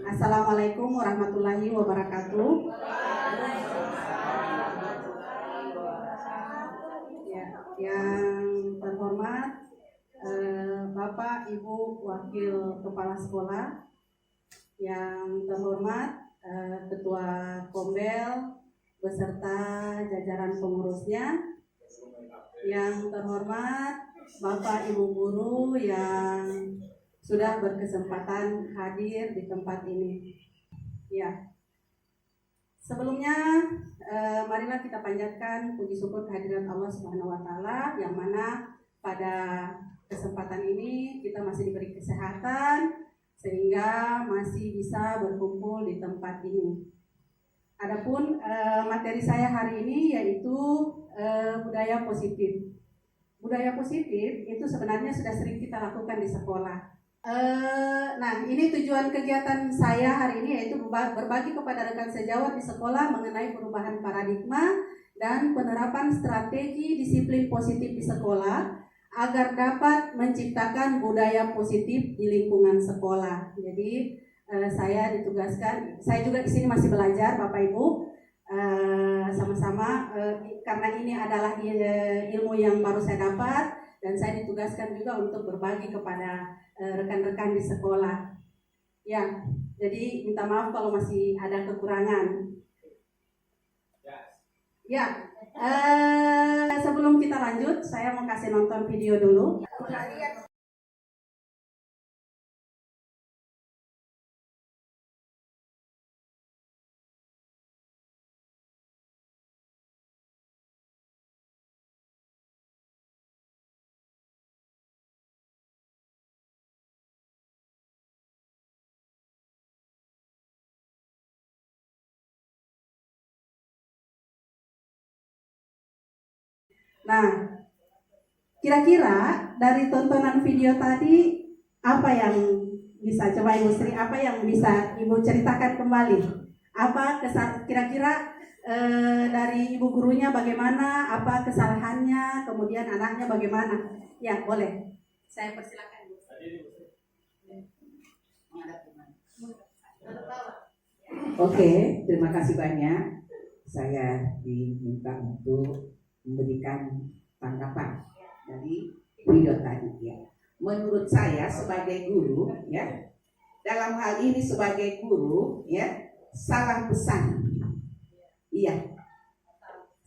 Assalamualaikum warahmatullahi wabarakatuh. Ya, yang terhormat Bapak Ibu Wakil Kepala Sekolah, yang terhormat Ketua Kombel beserta jajaran pengurusnya, yang terhormat Bapak Ibu Guru yang sudah berkesempatan hadir di tempat ini. Ya, sebelumnya marilah kita panjatkan puji syukur kehadirat Allah Subhanahu wa taala, yang mana pada kesempatan ini kita masih diberi kesehatan sehingga masih bisa berkumpul di tempat ini. Adapun materi saya hari ini yaitu budaya positif. Budaya positif itu sebenarnya sudah sering kita lakukan di sekolah. Nah, ini tujuan kegiatan saya hari ini yaitu berbagi kepada rekan sejawat di sekolah mengenai perubahan paradigma dan penerapan strategi disiplin positif di sekolah agar dapat menciptakan budaya positif di lingkungan sekolah. Jadi saya ditugaskan, saya juga di sini masih belajar, Bapak Ibu, sama-sama karena ini adalah ilmu yang baru saya dapat. Dan saya ditugaskan juga untuk berbagi kepada rekan-rekan di sekolah. Ya, jadi minta maaf kalau masih ada kekurangan. Ya, sebelum kita lanjut, saya mau kasih nonton video dulu. Nah, kira-kira dari tontonan video tadi apa yang bisa, coba Ibu Sri, apa yang bisa Ibu ceritakan kembali? Apa kira-kira dari Ibu gurunya bagaimana? Apa kesalahannya? Kemudian anaknya bagaimana? Ya, boleh. Saya persilakan. Oke, terima kasih banyak. Saya diminta untuk memberikan tanggapan dari video tadi ya. Menurut saya sebagai guru ya, dalam hal ini sebagai guru ya, salah besar. Iya.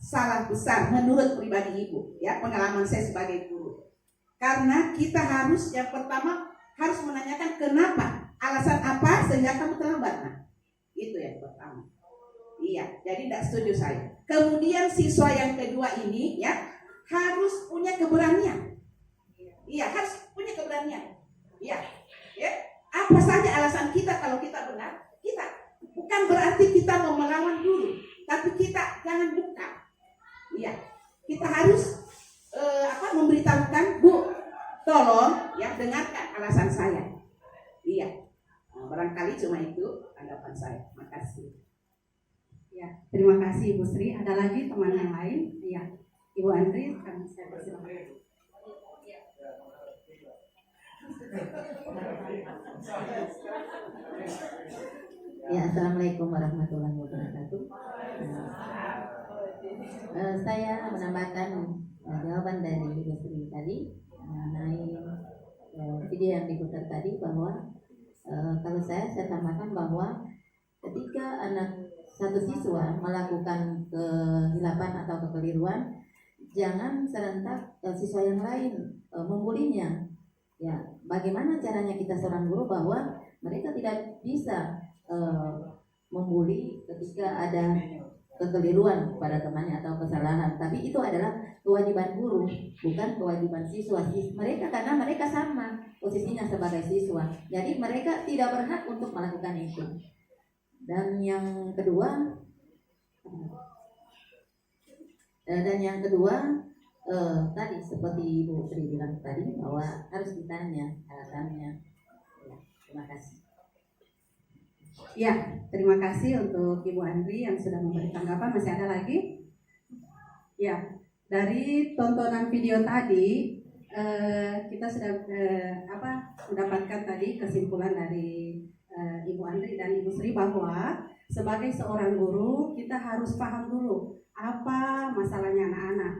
Salah besar menurut pribadi Ibu ya, pengalaman saya sebagai guru. Karena kita harus yang pertama harus menanyakan kenapa, alasan apa sehingga kamu terlambat. Nah, itu yang pertama. Iya, jadi tidak setuju saya. Kemudian siswa yang kedua ini ya harus punya keberanian. Iya, harus punya keberanian. Iya, ya. Apa saja alasan kita kalau kita benar, kita bukan berarti kita mau melawan dulu, tapi kita jangan buka. Iya, kita harus memberitahukan, Bu, tolong ya dengarkan alasan saya. Iya, barangkali cuma itu tanggapan saya. Makasih. Ya, terima kasih Ibu Sri. Ada lagi teman yang lain? Iya, Ibu Andri, kami saya persilakan. Ya, Assalamualaikum warahmatullahi wabarakatuh. Saya menambahkan jawaban dari Ibu Sri tadi mengenai video yang diputar tadi, bahwa kalau saya tambahkan bahwa ketika satu siswa melakukan kehilapan atau kekeliruan, jangan serentak siswa yang lain membulinya. Ya, bagaimana caranya kita seorang guru bahwa mereka tidak bisa membuli ketika ada kekeliruan pada temannya atau kesalahan, tapi itu adalah kewajiban guru, bukan kewajiban siswa. Mereka, karena mereka sama posisinya sebagai siswa, jadi mereka tidak berhak untuk melakukan itu. Dan yang kedua, tadi seperti Ibu Sri bilang tadi, bahwa harus ditanya alasannya. Ya, terima kasih. Ya, terima kasih untuk Ibu Andri yang sudah memberi tanggapan. Masih ada lagi? Ya, dari tontonan video tadi kita sudah mendapatkan tadi kesimpulan dari Ibu Andri dan Ibu Sri bahwa sebagai seorang guru kita harus paham dulu apa masalahnya anak-anak.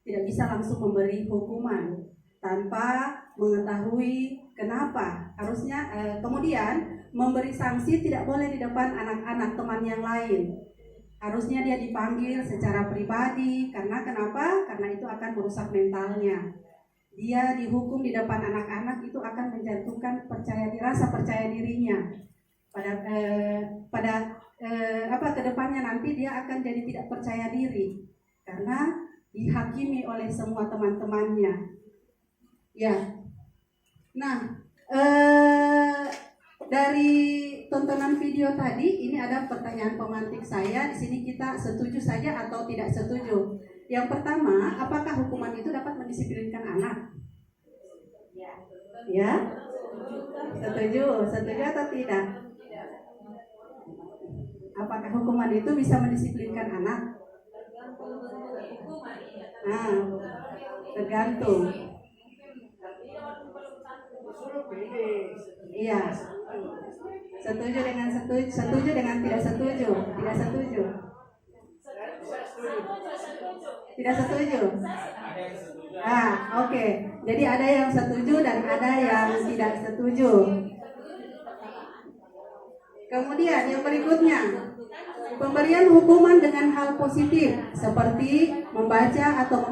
Tidak bisa langsung memberi hukuman tanpa mengetahui kenapa. Harusnya kemudian memberi sanksi tidak boleh di depan anak-anak teman yang lain. Harusnya dia dipanggil secara pribadi. Karena kenapa? Karena itu akan merusak mentalnya. Dia dihukum di depan anak-anak itu akan menjatuhkan rasa percaya dirinya. Pada kedepannya nanti dia akan jadi tidak percaya diri karena dihakimi oleh semua teman-temannya. Ya, nah dari tontonan video tadi ini ada pertanyaan pemantik saya. Di sini kita setuju saja atau tidak setuju. Yang pertama, apakah hukuman itu dapat mendisiplinkan anak? Ya, setuju atau tidak? Apakah hukuman itu bisa mendisiplinkan anak? Nah, tergantung. Iya. Setuju dengan tidak setuju. Tidak setuju. Oke. Jadi ada yang setuju dan ada yang tidak setuju. Kemudian yang berikutnya, pemberian hukuman dengan hal positif seperti membaca atau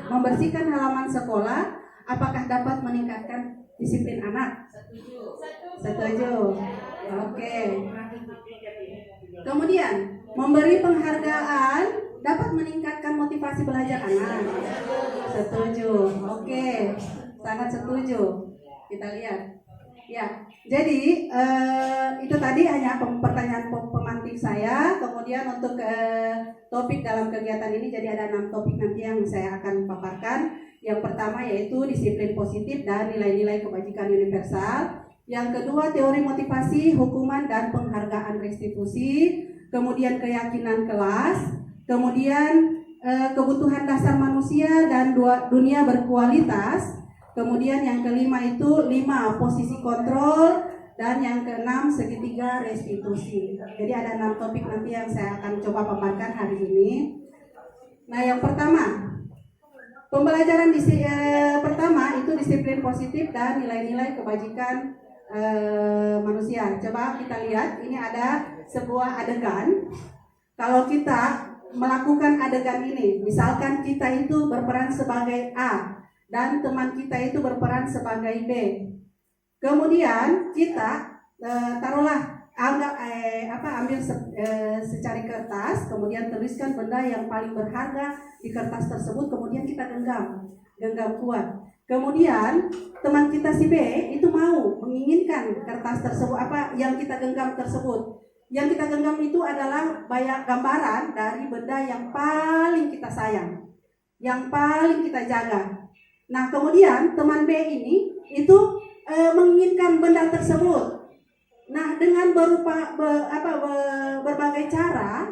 membersihkan halaman sekolah, apakah dapat meningkatkan disiplin anak? Setuju. Oke. Kemudian memberi penghargaan dapat meningkatkan motivasi belajar anak. Setuju. Oke. Sangat setuju. Kita lihat. Ya, jadi itu tadi hanya pertanyaan pemantik saya. Kemudian untuk topik dalam kegiatan ini, jadi ada 6 topik nanti yang saya akan paparkan. Yang pertama yaitu disiplin positif dan nilai-nilai kebajikan universal. Yang kedua teori motivasi, hukuman dan penghargaan restitusi. Kemudian keyakinan kelas. Kemudian kebutuhan dasar manusia dan dunia berkualitas. Kemudian yang kelima itu 5 posisi kontrol, dan yang keenam segitiga restitusi. Jadi ada 6 topik nanti yang saya akan coba paparkan hari ini. Nah, yang pertama, pembelajaran pertama itu disiplin positif dan nilai-nilai kebajikan manusia. Coba kita lihat, ini ada sebuah adegan. Kalau kita melakukan adegan ini, misalkan kita itu berperan sebagai A dan teman kita itu berperan sebagai B. Kemudian kita taruhlah ambil secari kertas, kemudian tuliskan benda yang paling berharga di kertas tersebut, kemudian kita genggam kuat. Kemudian teman kita si B itu mau menginginkan kertas tersebut, yang kita genggam tersebut. Yang kita genggam itu adalah banyak gambaran dari benda yang paling kita sayang, yang paling kita jaga. Nah, kemudian teman B ini itu menginginkan benda tersebut. Nah, dengan berbagai cara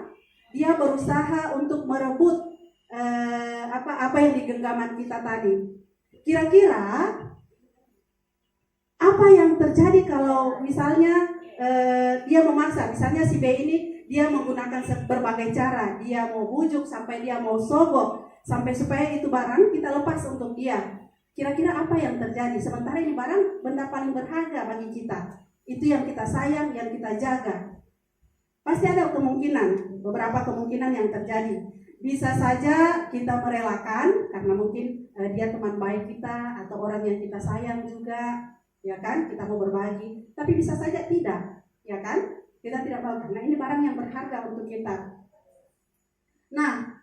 dia berusaha untuk merebut apa yang di genggaman kita tadi. Kira-kira apa yang terjadi kalau misalnya dia memaksa, misalnya si B ini dia menggunakan berbagai cara, dia mau bujuk sampai dia mau sogok sampai supaya itu barang kita lepas untuk dia. Kira-kira apa yang terjadi? Sementara ini barang benda paling berharga bagi kita. Itu yang kita sayang, yang kita jaga. Pasti ada beberapa kemungkinan yang terjadi. Bisa saja kita merelakan karena mungkin dia teman baik kita atau orang yang kita sayang juga, ya kan? Kita mau berbagi. Tapi bisa saja tidak, ya kan? Kita tidak mau karena ini barang yang berharga untuk kita. Nah,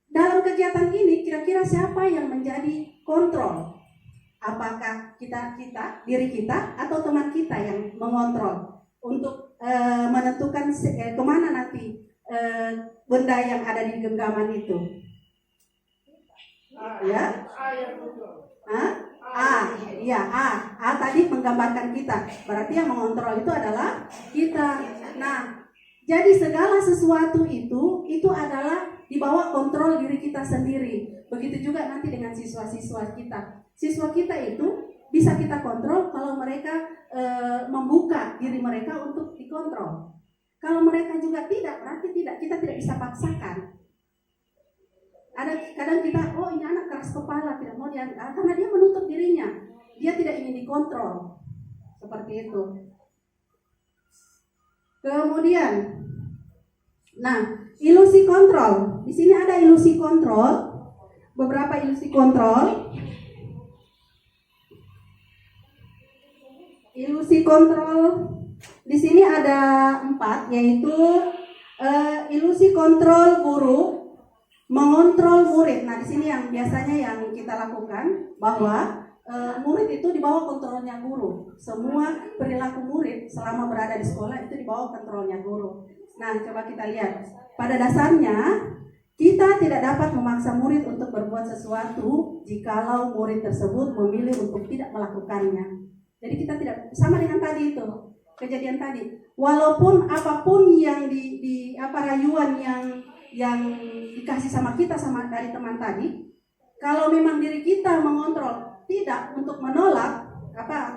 dalam kegiatan ini kira-kira siapa yang menjadi kontrol? Apakah diri kita atau teman kita yang mengontrol untuk menentukan kemana nanti benda yang ada di genggaman itu? Ya? A tadi menggambarkan kita. Berarti yang mengontrol itu adalah kita. Nah, jadi segala sesuatu itu adalah di bawah kontrol diri kita sendiri. Begitu juga nanti dengan siswa-siswa kita. Siswa kita itu bisa kita kontrol kalau mereka membuka diri mereka untuk dikontrol. Kalau mereka juga tidak, berarti kita tidak bisa paksakan. Ada kadang kita, oh ini anak keras kepala, tidak mau dia, karena dia menutup dirinya, dia tidak ingin dikontrol, seperti itu. Kemudian, nah ilusi kontrol, di sini ada ilusi kontrol, beberapa ilusi kontrol. Ilusi kontrol di sini ada 4, yaitu ilusi kontrol guru mengontrol murid. Nah, di sini yang biasanya yang kita lakukan bahwa murid itu di bawah kontrolnya guru. Semua perilaku murid selama berada di sekolah itu di bawah kontrolnya guru. Nah, coba kita lihat. Pada dasarnya kita tidak dapat memaksa murid untuk berbuat sesuatu jikalau murid tersebut memilih untuk tidak melakukannya. Jadi kita tidak sama dengan tadi itu kejadian tadi. Walaupun apapun yang di rayuan yang dikasih sama kita sama dari teman tadi, kalau memang diri kita mengontrol tidak untuk menolak,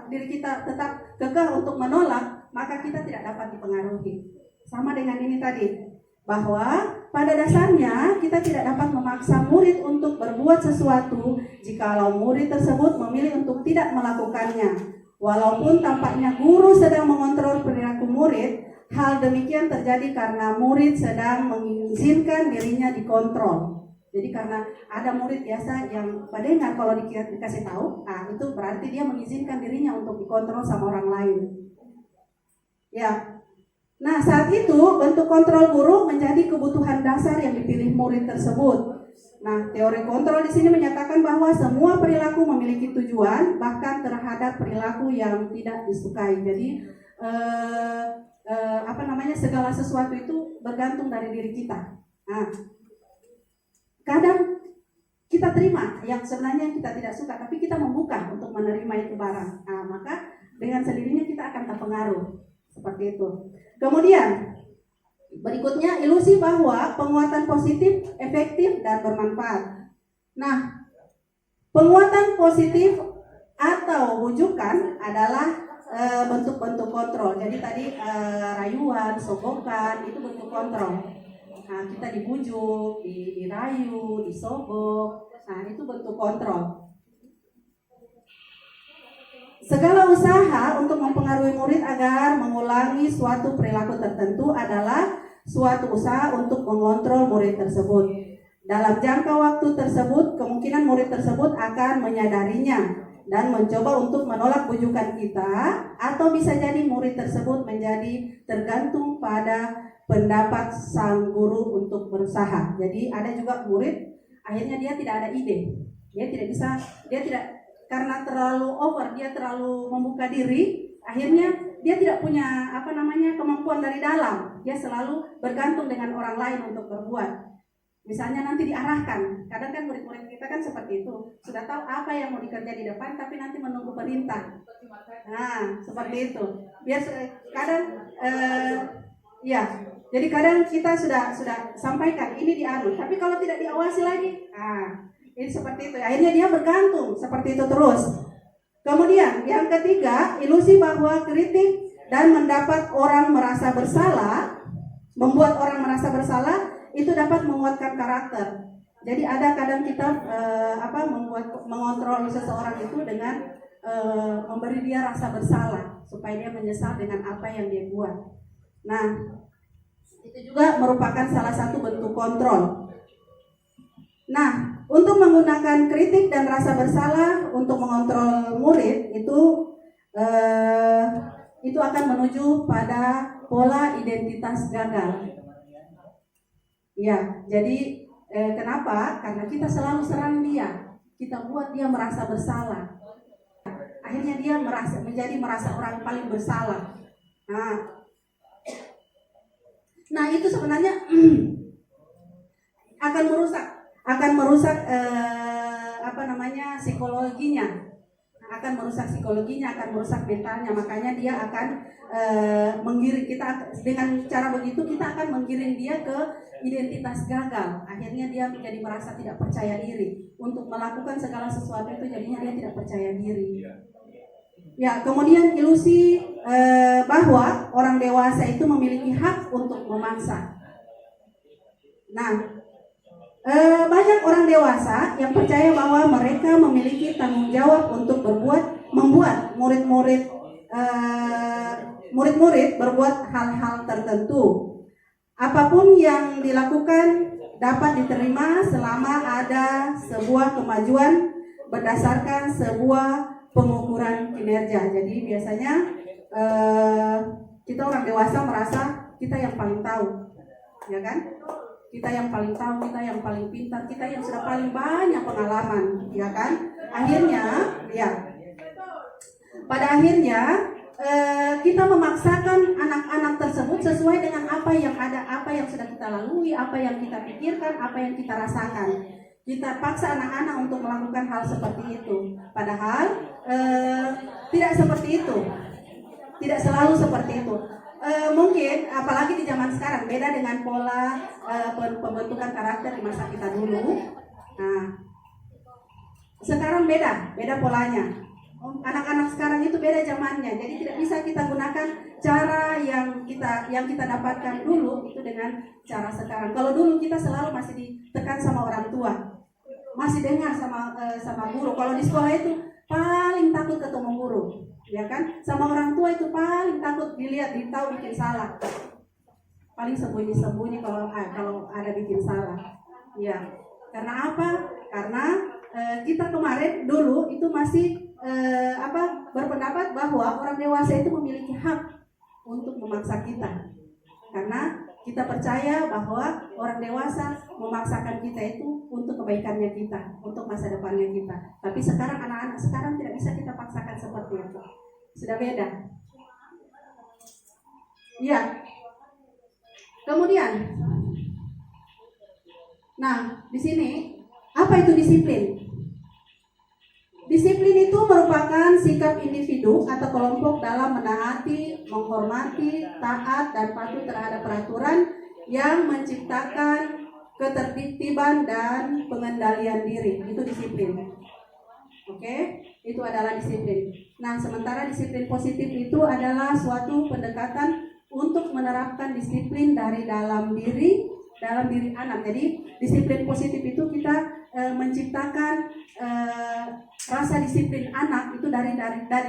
diri kita tetap kekeh untuk menolak, maka kita tidak dapat dipengaruhi. Sama dengan ini tadi, bahwa pada dasarnya kita tidak dapat memaksa murid untuk berbuat sesuatu jikalau murid tersebut memilih untuk tidak melakukannya. Walaupun tampaknya guru sedang mengontrol perilaku murid, hal demikian terjadi karena murid sedang mengizinkan dirinya dikontrol. Jadi karena ada murid biasa yang dengar kalau dikasih tahu, itu berarti dia mengizinkan dirinya untuk dikontrol sama orang lain. Ya. Nah, saat itu bentuk kontrol guru menjadi kebutuhan dasar yang dipilih murid tersebut. Nah, teori kontrol di sini menyatakan bahwa semua perilaku memiliki tujuan, bahkan terhadap perilaku yang tidak disukai. Jadi, segala sesuatu itu bergantung dari diri kita. Nah, kadang kita terima yang sebenarnya kita tidak suka, tapi kita membuka untuk menerima itu barang. Nah, maka dengan sendirinya kita akan terpengaruh seperti itu. Kemudian berikutnya, ilusi bahwa penguatan positif, efektif, dan bermanfaat. Nah, penguatan positif atau bujukan adalah bentuk-bentuk kontrol. Jadi tadi rayuan, sogokan, itu bentuk kontrol. Nah, kita dibujuk, dirayu, disogok, nah itu bentuk kontrol. Segala usaha untuk mempengaruhi murid agar mengulangi suatu perilaku tertentu adalah suatu usaha untuk mengontrol murid tersebut. Dalam jangka waktu tersebut, kemungkinan murid tersebut akan menyadarinya dan mencoba untuk menolak bujukan kita, atau bisa jadi murid tersebut menjadi tergantung pada pendapat sang guru untuk berusaha. Jadi ada juga murid akhirnya dia tidak ada ide, dia tidak karena terlalu over, dia terlalu membuka diri, akhirnya dia tidak punya kemampuan dari dalam. Dia selalu bergantung dengan orang lain untuk berbuat. Misalnya nanti diarahkan. Kadang kan murid-murid kita kan seperti itu. Sudah tahu apa yang mau dikerja di depan, tapi nanti menunggu perintah. Nah, seperti itu. Kadang jadi kadang kita sudah sampaikan ini dianu, tapi kalau tidak diawasi lagi, ini seperti itu. Akhirnya dia bergantung seperti itu terus. Kemudian yang ketiga, ilusi bahwa kritik dan mendapat orang merasa bersalah, membuat orang merasa bersalah itu dapat menguatkan karakter. Jadi ada kadang kita mengontrol seseorang itu dengan memberi dia rasa bersalah supaya dia menyesal dengan apa yang dia buat. Nah, itu juga merupakan salah satu bentuk kontrol. Nah, untuk menggunakan kritik dan rasa bersalah untuk mengontrol murid itu akan menuju pada pola identitas gagal. Ya, jadi kenapa? Karena kita selalu serang dia, kita buat dia merasa bersalah. Akhirnya dia merasa orang paling bersalah. Nah itu sebenarnya akan merusak psikologinya, akan merusak mentalnya. Makanya dia akan menggiring kita, dengan cara begitu kita akan menggiring dia ke identitas gagal. Akhirnya dia menjadi merasa tidak percaya diri untuk melakukan segala sesuatu itu, jadinya dia tidak percaya diri. Ya, kemudian ilusi bahwa orang dewasa itu memiliki hak untuk memaksa. Nah, banyak orang dewasa yang percaya bahwa mereka memiliki tanggung jawab untuk membuat murid-murid berbuat hal-hal tertentu. Apapun yang dilakukan dapat diterima selama ada sebuah kemajuan berdasarkan sebuah pengukuran kinerja. Jadi biasanya kita orang dewasa merasa kita yang paling tahu, ya kan? Kita yang paling tahu, kita yang paling pintar, kita yang sudah paling banyak pengalaman, ya kan? Akhirnya, ya, pada akhirnya kita memaksakan anak-anak tersebut sesuai dengan apa yang ada, apa yang sudah kita lalui, apa yang kita pikirkan, apa yang kita rasakan. Kita paksa anak-anak untuk melakukan hal seperti itu. Padahal tidak seperti itu. Tidak selalu seperti itu. Mungkin apalagi di zaman sekarang beda dengan pola pembentukan karakter di masa kita dulu. Nah, sekarang beda polanya. Anak-anak sekarang itu beda zamannya. Jadi tidak bisa kita gunakan cara yang kita dapatkan dulu itu dengan cara sekarang. Kalau dulu kita selalu masih ditekan sama orang tua, masih dengar sama guru. Kalau di sekolah itu paling takut ketemu guru, ya kan? Sama orang tua itu paling takut dilihat, ditahu bikin salah. Paling sembunyi-sembunyi kalau ada bikin salah. Ya, karena apa? Karena kita kemarin dulu itu masih berpendapat bahwa orang dewasa itu memiliki hak untuk memaksa kita. Karena kita percaya bahwa orang dewasa memaksakan kita itu untuk kebaikannya kita, untuk masa depannya kita. Tapi sekarang anak-anak sekarang tidak bisa kita paksakan seperti itu. Sudah beda. Ya. Kemudian, nah di sini apa itu disiplin? Disiplin itu merupakan sikap individu atau kelompok dalam menaati, menghormati, taat, dan patuh terhadap peraturan yang menciptakan ketertiban dan pengendalian diri. Itu disiplin. Oke, itu adalah disiplin. Nah, sementara disiplin positif itu adalah suatu pendekatan untuk menerapkan disiplin dari dalam diri anak. Jadi disiplin positif itu kita menciptakan rasa disiplin anak itu dari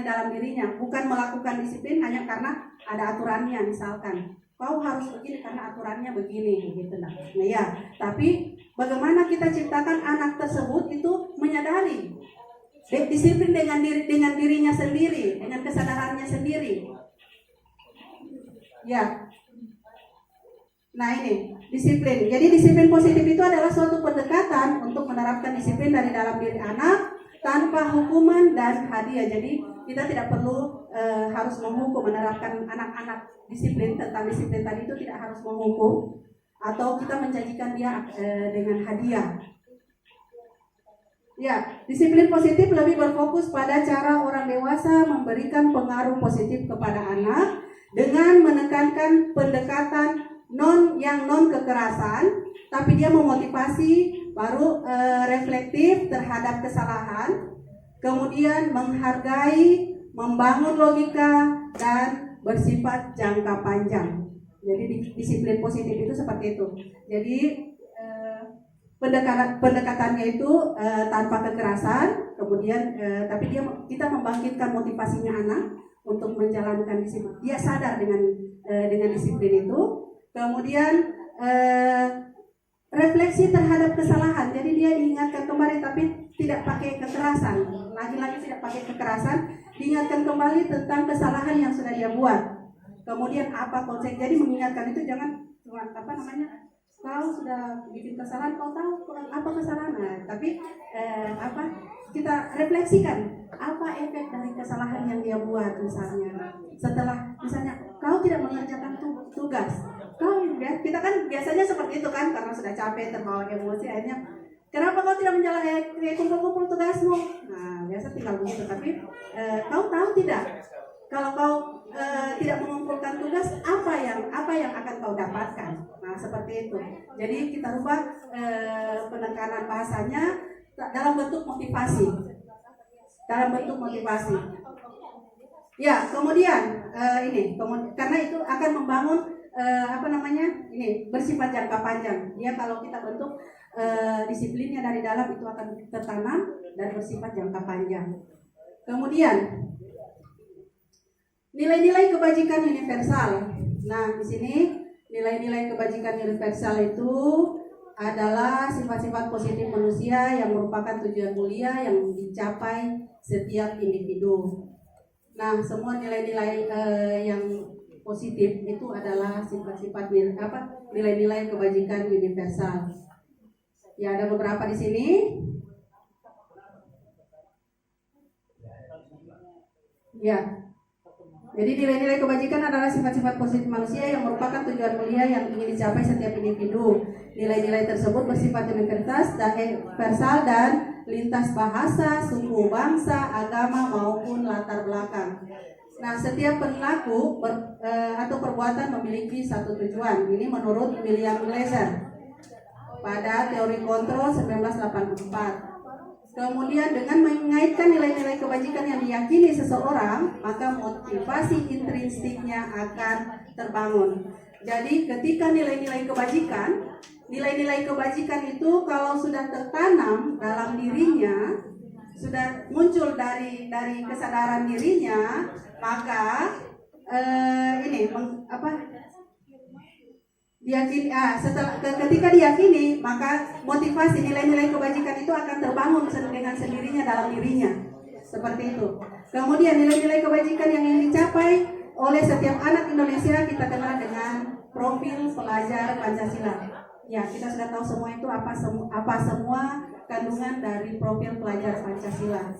dalam dirinya, bukan melakukan disiplin hanya karena ada aturannya. Misalkan kau harus begini karena aturannya begini, gitu nah ya. Tapi bagaimana kita ciptakan anak tersebut itu menyadari disiplin dengan dirinya sendiri, dengan kesadarannya sendiri. Ya. Nah ini disiplin. Jadi disiplin positif itu adalah suatu pendekatan untuk menerapkan disiplin dari dalam diri anak tanpa hukuman dan hadiah. Jadi kita tidak perlu harus menghukum, menerapkan anak-anak disiplin tentang disiplin tadi itu tidak harus menghukum atau kita menjanjikan dia dengan hadiah. Ya, disiplin positif lebih berfokus pada cara orang dewasa memberikan pengaruh positif kepada anak dengan menekankan pendekatan non kekerasan, tapi dia memotivasi, baru reflektif terhadap kesalahan, kemudian menghargai, membangun logika, dan bersifat jangka panjang. Jadi disiplin positif itu seperti itu. Jadi pendekatannya itu tanpa kekerasan, kemudian tapi kita membangkitkan motivasinya anak untuk menjalankan disiplin. Dia sadar dengan disiplin itu. Kemudian refleksi terhadap kesalahan. Jadi dia diingatkan kembali, tapi tidak pakai kekerasan. Lagi-lagi tidak pakai kekerasan. Diingatkan kembali tentang kesalahan yang sudah dia buat. Kemudian apa konsep? Jadi mengingatkan itu jangan kau sudah bikin kesalahan, kau tahu apa kesalahan. Nah, tapi kita refleksikan apa efek dari kesalahan yang dia buat misalnya. Setelah misalnya kau tidak mengerjakan tugas. Kita kan biasanya seperti itu kan, karena sudah capek, terbawa emosi, akhirnya kenapa kau tidak menjalankan kumpul-kumpul tugasmu? Nah, biasa tinggal begitu. Tapi kau tahu tidak, kalau kau tidak mengumpulkan tugas, apa yang akan kau dapatkan? Nah, seperti itu. Jadi kita rubah penekanan bahasanya dalam bentuk motivasi. Ya, kemudian karena itu akan membangun bersifat jangka panjang. Ya, kalau kita bentuk disiplinnya dari dalam itu akan tertanam dan bersifat jangka panjang. Kemudian nilai-nilai kebajikan universal. Nah, di sini nilai-nilai kebajikan universal itu adalah sifat-sifat positif manusia yang merupakan tujuan mulia yang dicapai setiap individu. Nah, semua nilai-nilai yang positif itu adalah sifat-sifat nilai-nilai kebajikan universal. Ya, ada beberapa di sini. Ya. Jadi nilai-nilai kebajikan adalah sifat-sifat positif manusia yang merupakan tujuan mulia yang ingin dicapai setiap individu. Nilai-nilai tersebut bersifat universal dan lintas bahasa, suku, bangsa, agama maupun latar belakang. Nah, setiap perilaku atau perbuatan memiliki satu tujuan. Ini menurut William Glasser pada teori kontrol 1984. Kemudian dengan mengaitkan nilai-nilai kebajikan yang diyakini seseorang, maka motivasi intrinsiknya akan terbangun. Jadi ketika nilai-nilai kebajikan itu kalau sudah tertanam dalam dirinya, sudah muncul dari kesadaran dirinya, maka ketika diyakini, maka motivasi nilai-nilai kebajikan itu akan terbangun dengan sendirinya dalam dirinya. Seperti itu. Kemudian nilai-nilai kebajikan yang ingin dicapai oleh setiap anak Indonesia kita kenal dengan profil pelajar Pancasila. Ya, kita sudah tahu semua itu apa semua kandungan dari profil pelajar Pancasila.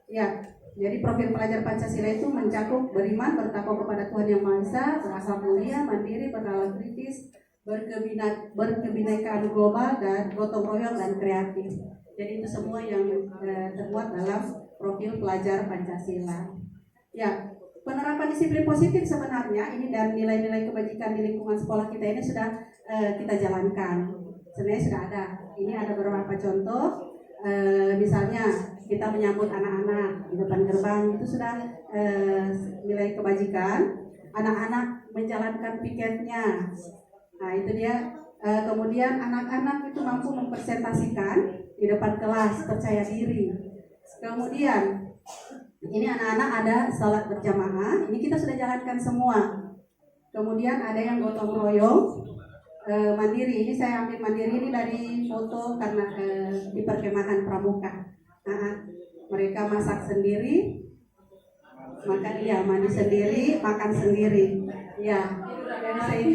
Ya, jadi profil pelajar Pancasila itu mencakup beriman, bertakwa kepada Tuhan Yang Maha Esa, berakhlak mulia, mandiri, bernalar kritis, berkebinekaan global, dan gotong royong dan kreatif. Jadi itu semua yang termuat dalam profil pelajar Pancasila. Ya, penerapan disiplin positif sebenarnya ini dan nilai-nilai kebajikan di lingkungan sekolah kita ini sudah kita jalankan. Sebenarnya sudah ada. Ini ada beberapa contoh. Misalnya kita menyambut anak-anak di depan gerbang, itu sudah nilai kebajikan. Anak-anak menjalankan piketnya. Nah, itu dia. Kemudian anak-anak itu mampu mempresentasikan di depan kelas, percaya diri. Kemudian ini anak-anak ada sholat berjamaah, ini kita sudah jalankan semua. Kemudian ada yang gotong royong, mandiri. Ini saya ambil mandiri ini dari foto karena di perkemahan Pramuka. Mereka masak sendiri, mandi sendiri, makan sendiri. Ya, saya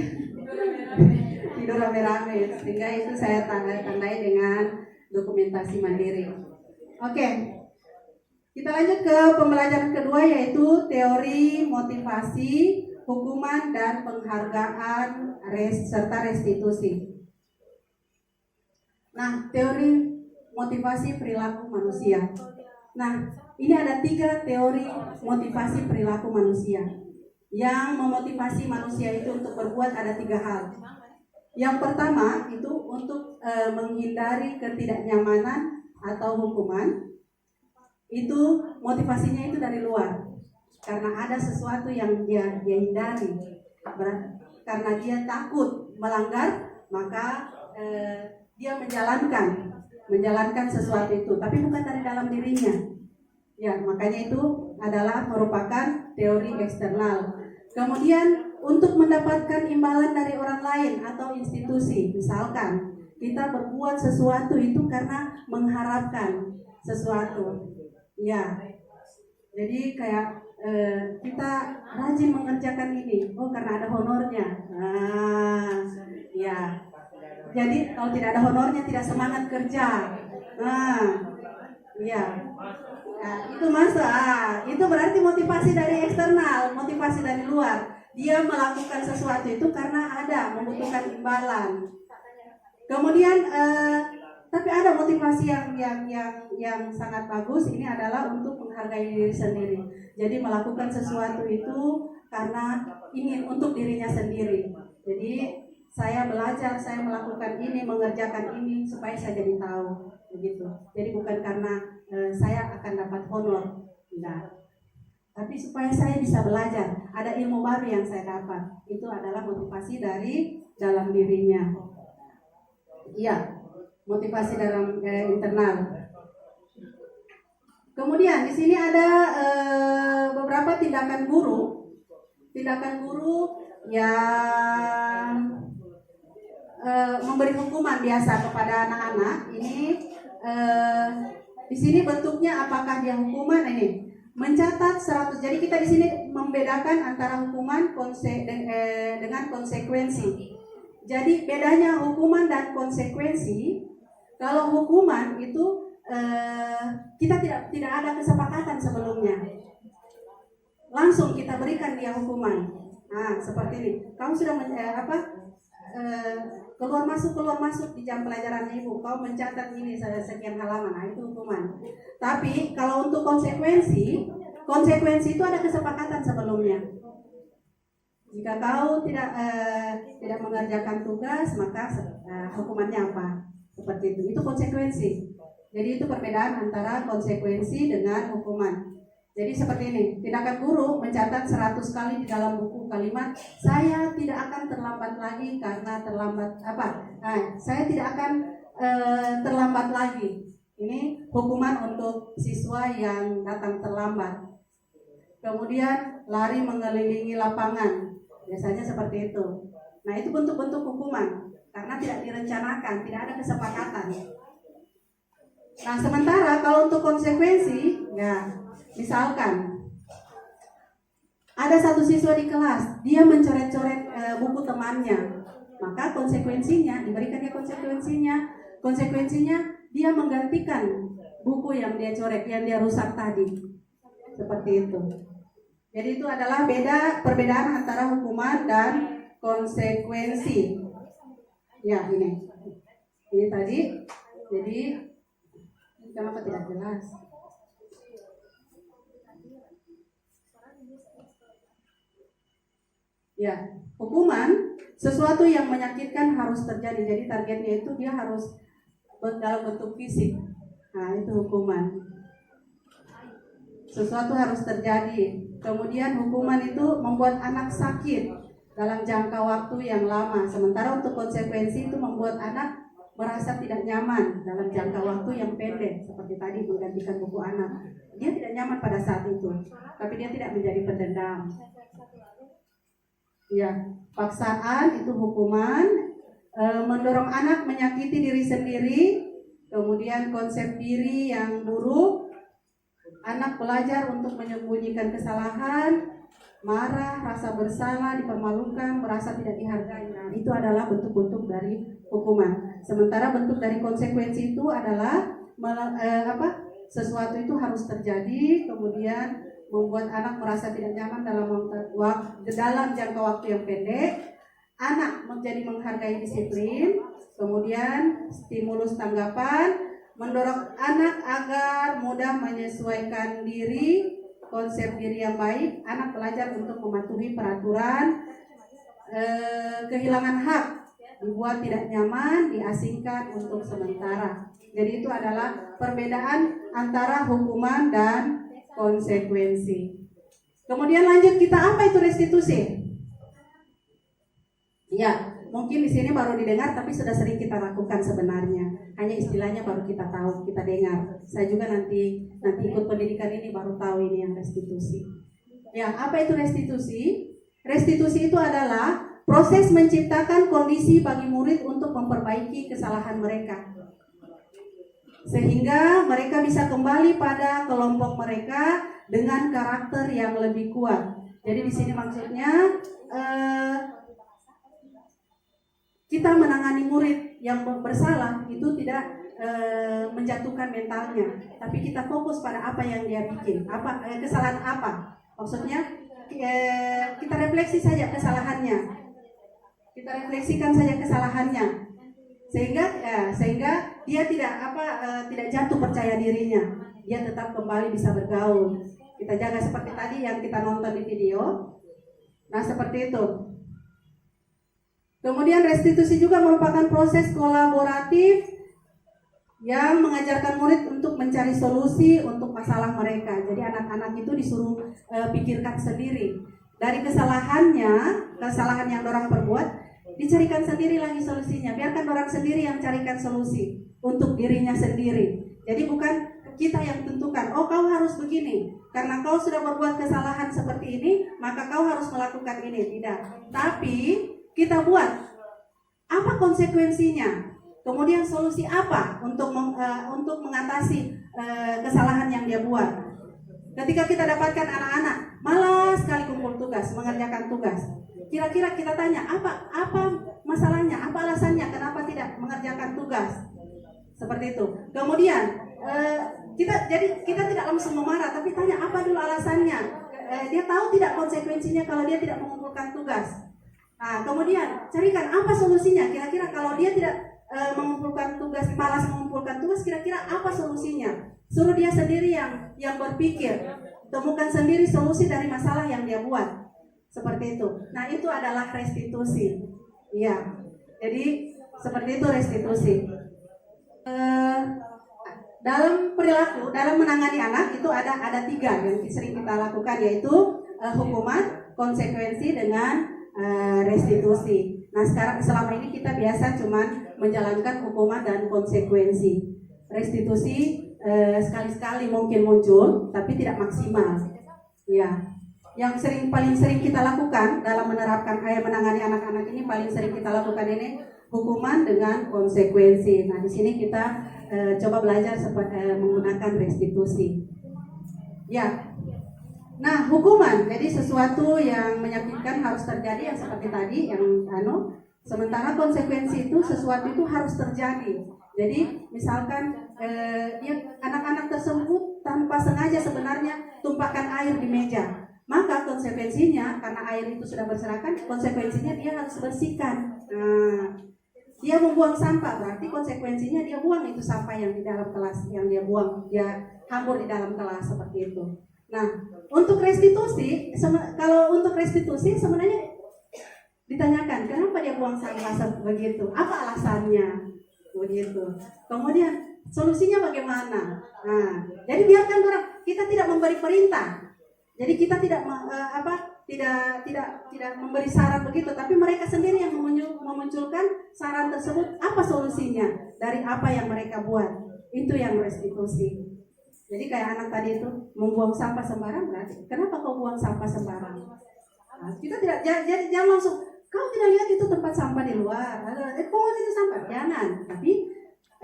tidur rame-rame. Sehingga itu saya tandai dengan dokumentasi mandiri. Oke. Kita lanjut ke pembelajaran kedua, yaitu teori motivasi, hukuman, dan penghargaan serta restitusi. Nah, teori motivasi perilaku manusia. Nah, ini ada 3 teori motivasi perilaku manusia. Yang memotivasi manusia itu untuk berbuat ada 3 hal. Yang pertama itu untuk menghindari ketidaknyamanan atau hukuman. Itu motivasinya itu dari luar, karena ada sesuatu yang dia hindari, karena dia takut melanggar, maka dia menjalankan sesuatu itu, tapi bukan dari dalam dirinya. Ya, makanya itu adalah merupakan teori eksternal. Kemudian untuk mendapatkan imbalan dari orang lain atau institusi, misalkan kita berbuat sesuatu itu karena mengharapkan sesuatu. Ya, jadi kayak kita rajin mengerjakan ini, karena ada honornya. Ya, jadi kalau tidak ada honornya tidak semangat kerja. Ya, itu itu berarti motivasi dari eksternal, motivasi dari luar. Dia melakukan sesuatu itu karena ada membutuhkan imbalan. Kemudian tapi ada motivasi yang sangat bagus. Ini adalah untuk menghargai diri sendiri. Jadi melakukan sesuatu itu karena ingin untuk dirinya sendiri. Jadi saya belajar, saya melakukan ini, mengerjakan ini supaya saya jadi tahu, begitu. Jadi bukan karena saya akan dapat honor. Nah, tapi supaya saya bisa belajar, ada ilmu baru yang saya dapat. Itu adalah motivasi dari dalam dirinya. Iya, motivasi dalam internal. Kemudian di sini ada beberapa tindakan guru yang memberi hukuman biasa kepada anak-anak. Ini di sini bentuknya apakah dia hukuman ini? Mencatat 100. Jadi kita di sini membedakan antara hukuman dengan konsekuensi. Jadi bedanya hukuman dan konsekuensi. Kalau hukuman itu kita tidak ada kesepakatan sebelumnya. Langsung kita berikan dia hukuman. Nah, seperti ini. Kamu sudah keluar masuk di jam pelajaran ibu, kau mencatat ini sekian halaman, nah itu hukuman. Tapi kalau untuk konsekuensi itu ada kesepakatan sebelumnya. Jika kau tidak mengerjakan tugas, maka hukumannya apa? Seperti itu konsekuensi. Jadi itu perbedaan antara konsekuensi dengan hukuman. Jadi seperti ini, tindakan guru mencatat 100 kali di dalam buku kalimat, saya tidak akan terlambat lagi karena terlambat saya tidak akan terlambat lagi. Ini hukuman untuk siswa yang datang terlambat. Kemudian lari mengelilingi lapangan, biasanya seperti itu. Nah itu bentuk-bentuk hukuman karena tidak direncanakan, tidak ada kesepakatan. Nah sementara kalau untuk konsekuensi, ya misalkan ada satu siswa di kelas, dia mencoret-coret buku temannya, maka konsekuensinya diberikan dia konsekuensinya dia menggantikan buku yang dia coret, yang dia rusak tadi, seperti itu. Jadi itu adalah perbedaan antara hukuman dan konsekuensi. Ya ini tadi. Jadi kenapa tidak jelas? Ya, hukuman sesuatu yang menyakitkan harus terjadi. Jadi targetnya itu dia harus dalam bentuk fisik. Nah, itu hukuman. Sesuatu harus terjadi. Kemudian hukuman itu membuat anak sakit dalam jangka waktu yang lama. Sementara untuk konsekuensi itu membuat anak merasa tidak nyaman dalam jangka waktu yang pendek. Seperti tadi menggantikan buku anak. Dia tidak nyaman pada saat itu, tapi dia tidak menjadi pendendam. Ya, paksaan itu hukuman, mendorong anak menyakiti diri sendiri, kemudian konsep diri yang buruk, anak belajar untuk menyembunyikan kesalahan, marah, rasa bersalah, dipermalukan, merasa tidak dihargai. Nah, itu adalah bentuk-bentuk dari hukuman. Sementara bentuk dari konsekuensi itu adalah sesuatu itu harus terjadi, kemudian membuat anak merasa tidak nyaman dalam jangka waktu yang pendek. Anak menjadi menghargai disiplin, kemudian stimulus tanggapan, mendorong anak agar mudah menyesuaikan diri, konsep diri yang baik. Anak belajar untuk mematuhi peraturan, kehilangan hak, dibuat tidak nyaman, diasingkan untuk sementara. Jadi itu adalah perbedaan antara hukuman dan konsekuensi. Kemudian lanjut kita, apa itu restitusi? Ya, mungkin di sini baru didengar tapi sudah sering kita lakukan sebenarnya. Hanya istilahnya baru kita tahu, kita dengar. Saya juga nanti ikut pendidikan ini baru tahu ini yang restitusi. Ya, apa itu restitusi? Restitusi itu adalah proses menciptakan kondisi bagi murid untuk memperbaiki kesalahan mereka, sehingga mereka bisa kembali pada kelompok mereka dengan karakter yang lebih kuat. Jadi di sini maksudnya kita menangani murid yang bersalah itu tidak menjatuhkan mentalnya, tapi kita fokus pada apa yang dia bikin, kesalahan apa. Maksudnya kita refleksi saja kesalahannya, kita refleksikan saja kesalahannya, sehingga dia tidak jatuh percaya dirinya, dia tetap kembali bisa bergaul. Kita jaga seperti tadi yang kita nonton di video. Nah seperti itu. Kemudian restitusi juga merupakan proses kolaboratif yang mengajarkan murid untuk mencari solusi untuk masalah mereka. Jadi anak-anak itu disuruh pikirkan sendiri. Dari kesalahan yang orang perbuat, dicarikan sendiri lagi solusinya. Biarkan orang sendiri yang carikan solusi untuk dirinya sendiri. Jadi bukan kita yang tentukan, oh kau harus begini, karena kau sudah berbuat kesalahan seperti ini, maka kau harus melakukan ini. Tidak. Tapi kita buat apa konsekuensinya, kemudian solusi apa untuk mengatasi kesalahan yang dia buat. Ketika kita dapatkan anak-anak malas sekali kumpul tugas, mengerjakan tugas, kira-kira kita tanya apa masalahnya, apa alasannya kenapa tidak mengerjakan tugas, seperti itu. Kemudian kita tidak langsung memarah, tapi tanya apa dulu alasannya. Dia tahu tidak konsekuensinya kalau dia tidak mengumpulkan tugas. Nah, kemudian carikan apa solusinya. Kira-kira kalau dia tidak mengumpulkan tugas, malas mengumpulkan tugas, kira-kira apa solusinya? Suruh dia sendiri yang berpikir, temukan sendiri solusi dari masalah yang dia buat. Seperti itu. Nah, itu adalah restitusi. Iya. Jadi seperti itu restitusi. Dalam perilaku, dalam menangani anak itu ada 3 yang sering kita lakukan, yaitu hukuman, konsekuensi, dengan restitusi. Nah, selama ini kita biasa cuman menjalankan hukuman dan konsekuensi. Restitusi sekali-sekali mungkin muncul, tapi tidak maksimal. Ya, yang paling sering kita lakukan dalam menangani anak-anak ini, paling sering kita lakukan ini hukuman dengan konsekuensi. Nah, di sini kita coba belajar menggunakan restitusi. Ya. Nah, hukuman jadi sesuatu yang menyakitkan harus terjadi, yang seperti tadi yang sementara konsekuensi itu sesuatu itu harus terjadi. Jadi misalkan anak-anak tersebut tanpa sengaja sebenarnya tumpahkan air di meja, maka konsekuensinya karena air itu sudah berserakan, konsekuensinya dia harus bersihkan. Nah, dia membuang sampah, berarti konsekuensinya dia buang itu sampah yang di dalam kelas, yang dia buang, dia hambur di dalam kelas, seperti itu. Nah, untuk restitusi, kalau untuk restitusi sebenarnya ditanyakan kenapa dia buang sampah begitu, apa alasannya, begitu. Kemudian solusinya bagaimana? Nah, jadi biarkan orang, kita tidak memberi perintah, jadi kita tidak tidak memberi saran begitu, tapi mereka sendiri yang memunculkan saran tersebut, apa solusinya dari apa yang mereka buat. Itu yang restitusi. Jadi kayak anak tadi itu membuang sampah sembarang, berarti kenapa kau buang sampah sembarang? Nah, kita tidak jangan langsung, kau tidak lihat itu tempat sampah di luar, kau itu sampah, jangan. Tapi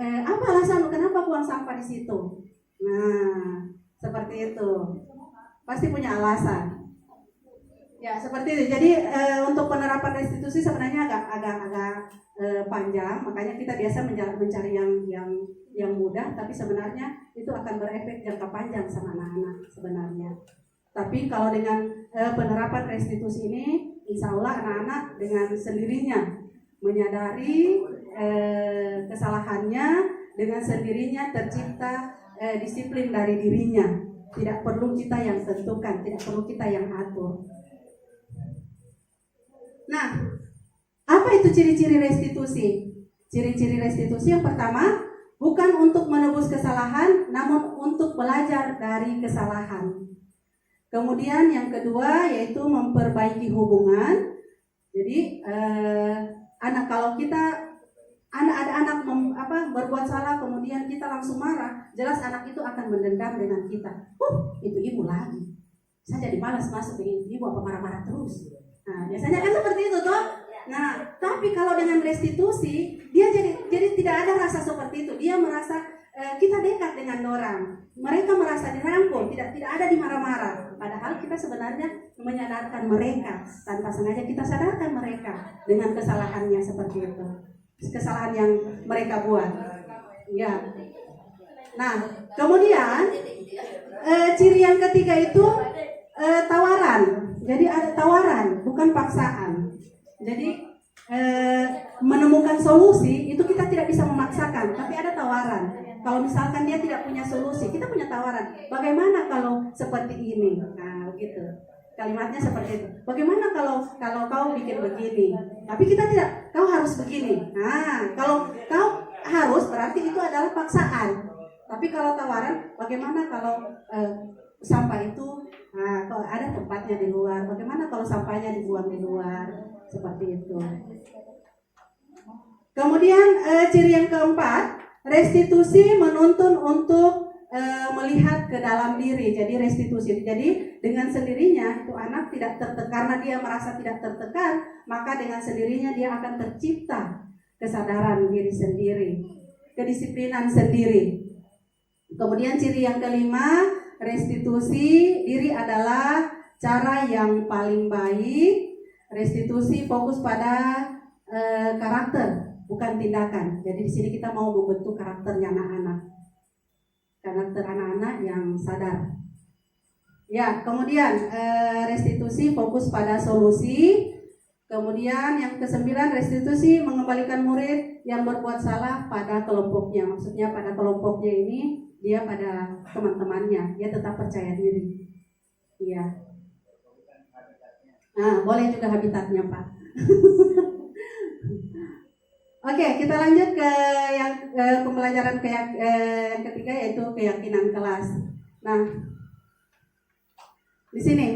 apa alasan kenapa buang sampah di situ? Nah, seperti itu. Pasti punya alasan. Ya, seperti itu. Jadi untuk penerapan restitusi sebenarnya agak panjang, makanya kita biasa mencari yang mudah, tapi sebenarnya itu akan berefek jangka panjang sama anak-anak sebenarnya. Tapi kalau dengan penerapan restitusi ini, insya Allah anak-anak dengan sendirinya menyadari kesalahannya, dengan sendirinya tercipta disiplin dari dirinya. Tidak perlu kita yang tentukan, tidak perlu kita yang atur. Nah, apa itu ciri-ciri restitusi? Ciri-ciri restitusi yang pertama, bukan untuk menebus kesalahan, namun untuk belajar dari kesalahan. Kemudian yang kedua yaitu memperbaiki hubungan. Jadi kalau ada anak berbuat salah, kemudian kita langsung marah, jelas anak itu akan mendendam dengan kita. Itu ibu lagi. Saya jadi malas masuk dengan ibu, apa marah-marah terus. Nah, biasanya kan seperti itu toh. Nah, tapi kalau dengan restitusi, dia jadi tidak ada rasa seperti itu. Dia merasa kita dekat dengan orang. Mereka merasa dirangkul, tidak ada dimarah-marah. Padahal kita sebenarnya menyadarkan mereka, tanpa sengaja kita sadarkan mereka dengan kesalahannya seperti itu. Kesalahan yang mereka buat. Ya. Nah, kemudian ciri yang ketiga itu tawaran. Jadi ada tawaran, bukan paksaan. Jadi menemukan solusi itu kita tidak bisa memaksakan, tapi ada tawaran. Kalau misalkan dia tidak punya solusi, kita punya tawaran. Bagaimana kalau seperti ini? Nah, begitu. Kalimatnya seperti itu. Bagaimana kalau kau bikin begini? Tapi kita tidak, kau harus begini. Nah, kalau kau harus berarti itu adalah paksaan. Tapi kalau tawaran, bagaimana kalau sampah itu kalau ada tempatnya di luar, bagaimana kalau sampahnya dibuang di luar, seperti itu. Kemudian ciri yang keempat, restitusi menuntun untuk melihat ke dalam diri. Jadi restitusi, jadi dengan sendirinya itu anak tidak tertekan, karena dia merasa tidak tertekan, maka dengan sendirinya dia akan tercipta kesadaran diri sendiri, kedisiplinan sendiri. Kemudian ciri yang kelima, restitusi diri adalah cara yang paling baik. Restitusi fokus pada karakter, bukan tindakan. Jadi di sini kita mau membentuk karakternya anak-anak. Karakter anak-anak yang sadar. Ya, kemudian restitusi fokus pada solusi. Kemudian yang kesembilan, restitusi mengembalikan murid yang berbuat salah pada kelompoknya. Maksudnya pada kelompoknya ini dia pada teman-temannya, dia tetap percaya diri. Iya. Nah, boleh juga habitatnya, Pak. Oke, kita lanjut ke yang pembelajaran yang ketiga, yaitu keyakinan kelas. Nah, di sini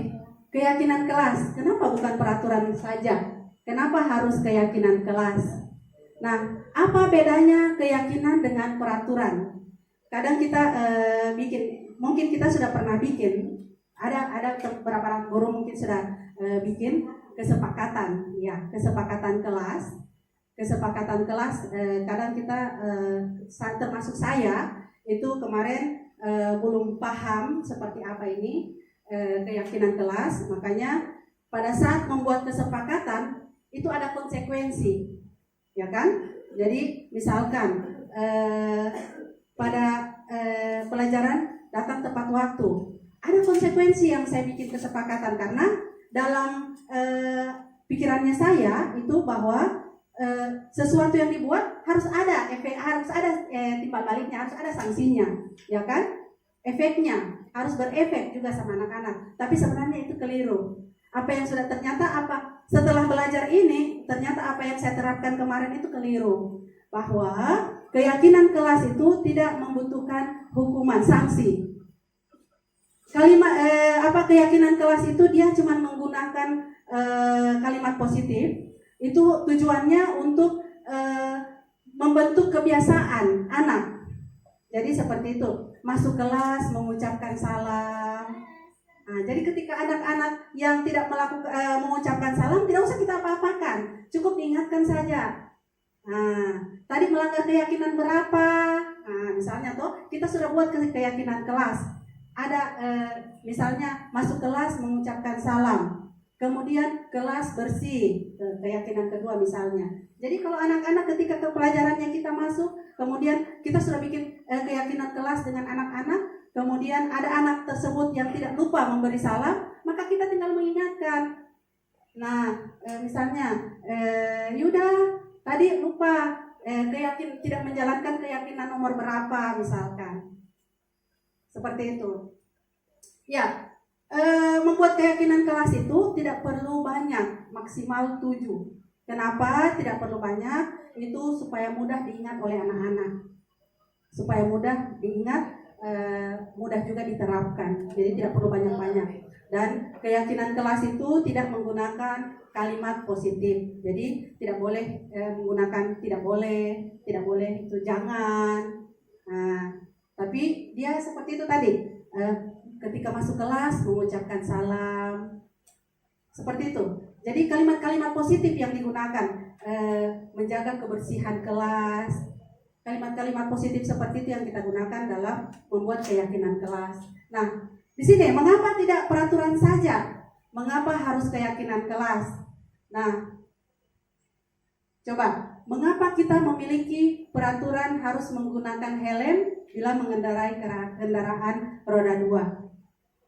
keyakinan kelas. Kenapa bukan peraturan saja? Kenapa harus keyakinan kelas? Nah, apa bedanya keyakinan dengan peraturan? Kadang kita mungkin kita sudah pernah bikin. Ada beberapa guru mungkin sudah bikin kesepakatan, ya, kesepakatan kelas. Kesepakatan kelas, kadang kita termasuk saya itu kemarin belum paham seperti apa ini keyakinan kelas. Makanya pada saat membuat kesepakatan itu ada konsekuensi, ya kan? Jadi misalkan pada pelajaran datang tepat waktu, ada konsekuensi yang saya bikin kesepakatan, karena dalam pikirannya saya itu bahwa sesuatu yang dibuat harus ada efek, harus ada timbal baliknya, harus ada sanksinya, ya kan? Efeknya harus berefek juga sama anak-anak. Tapi sebenarnya itu keliru. Apa yang sudah setelah belajar ini, ternyata apa yang saya terapkan kemarin itu keliru. Bahwa keyakinan kelas itu tidak membutuhkan hukuman, sanksi. Keyakinan kelas itu dia cuma menggunakan kalimat positif. Itu tujuannya untuk membentuk kebiasaan anak. Jadi seperti itu, masuk kelas mengucapkan salam. Nah, jadi ketika anak-anak yang tidak mengucapkan salam, tidak usah kita apa-apakan, cukup diingatkan saja. Nah, tadi melanggar keyakinan berapa? Nah, misalnya kita sudah buat keyakinan kelas. Ada misalnya masuk kelas mengucapkan salam. Kemudian kelas bersih, keyakinan kedua misalnya. Jadi kalau anak-anak ketika ke pelajarannya kita masuk, kemudian kita sudah bikin keyakinan kelas dengan anak-anak, kemudian ada anak tersebut yang tidak lupa memberi salam, maka kita tinggal mengingatkan. Nah, misalnya Yuda tadi lupa tidak menjalankan keyakinan nomor berapa misalkan. Seperti itu. Ya. Membuat keyakinan kelas itu tidak perlu banyak, maksimal 7. Kenapa tidak perlu banyak? Itu supaya mudah diingat oleh anak-anak. Supaya mudah diingat, mudah juga diterapkan. Jadi tidak perlu banyak-banyak. Dan keyakinan kelas itu tidak menggunakan kalimat positif. Jadi tidak boleh menggunakan tidak boleh itu jangan. Nah, tapi dia seperti itu tadi. Ketika masuk kelas mengucapkan salam, seperti itu. Jadi kalimat-kalimat positif yang digunakan, menjaga kebersihan kelas, kalimat-kalimat positif seperti itu yang kita gunakan dalam membuat keyakinan kelas. Nah, di sini mengapa tidak peraturan saja? Mengapa harus keyakinan kelas? Nah, coba, mengapa kita memiliki peraturan harus menggunakan helm bila mengendarai kendaraan roda 2?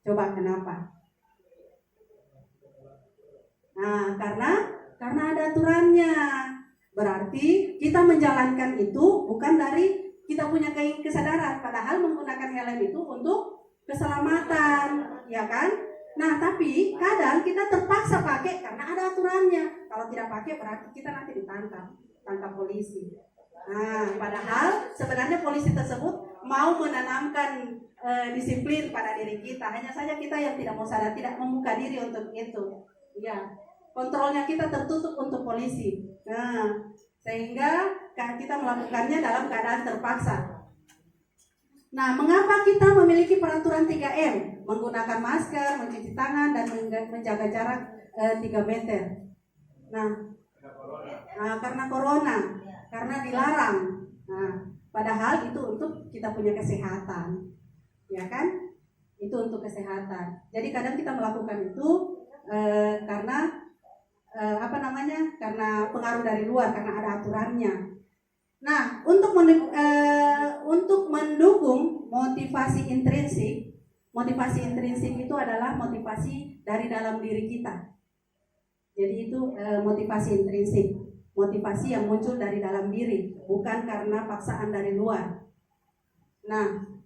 Coba kenapa? Nah, karena ada aturannya. Berarti kita menjalankan itu bukan dari kita punya kesadaran, padahal menggunakan helm itu untuk keselamatan, ya kan? Nah, tapi kadang kita terpaksa pakai karena ada aturannya. Kalau tidak pakai berarti kita nanti ditangkap polisi. Nah, padahal sebenarnya polisi tersebut mau menanamkan disiplin pada diri kita. Hanya saja kita yang tidak mau sadar, tidak membuka diri untuk itu. Ya, kontrolnya kita tertutup untuk polisi. Nah, sehingga kita melakukannya dalam keadaan terpaksa. Nah, mengapa kita memiliki peraturan 3M? Menggunakan masker, mencuci tangan, dan menjaga jarak 3 meter. Nah, karena corona, karena dilarang. Nah, padahal itu untuk kita punya kesehatan, ya kan? Itu untuk kesehatan. Jadi kadang kita melakukan itu karena karena pengaruh dari luar, karena ada aturannya. Nah, untuk mendukung motivasi intrinsik itu adalah motivasi dari dalam diri kita. Jadi itu motivasi intrinsik, motivasi yang muncul dari dalam diri, bukan karena paksaan dari luar. Nah,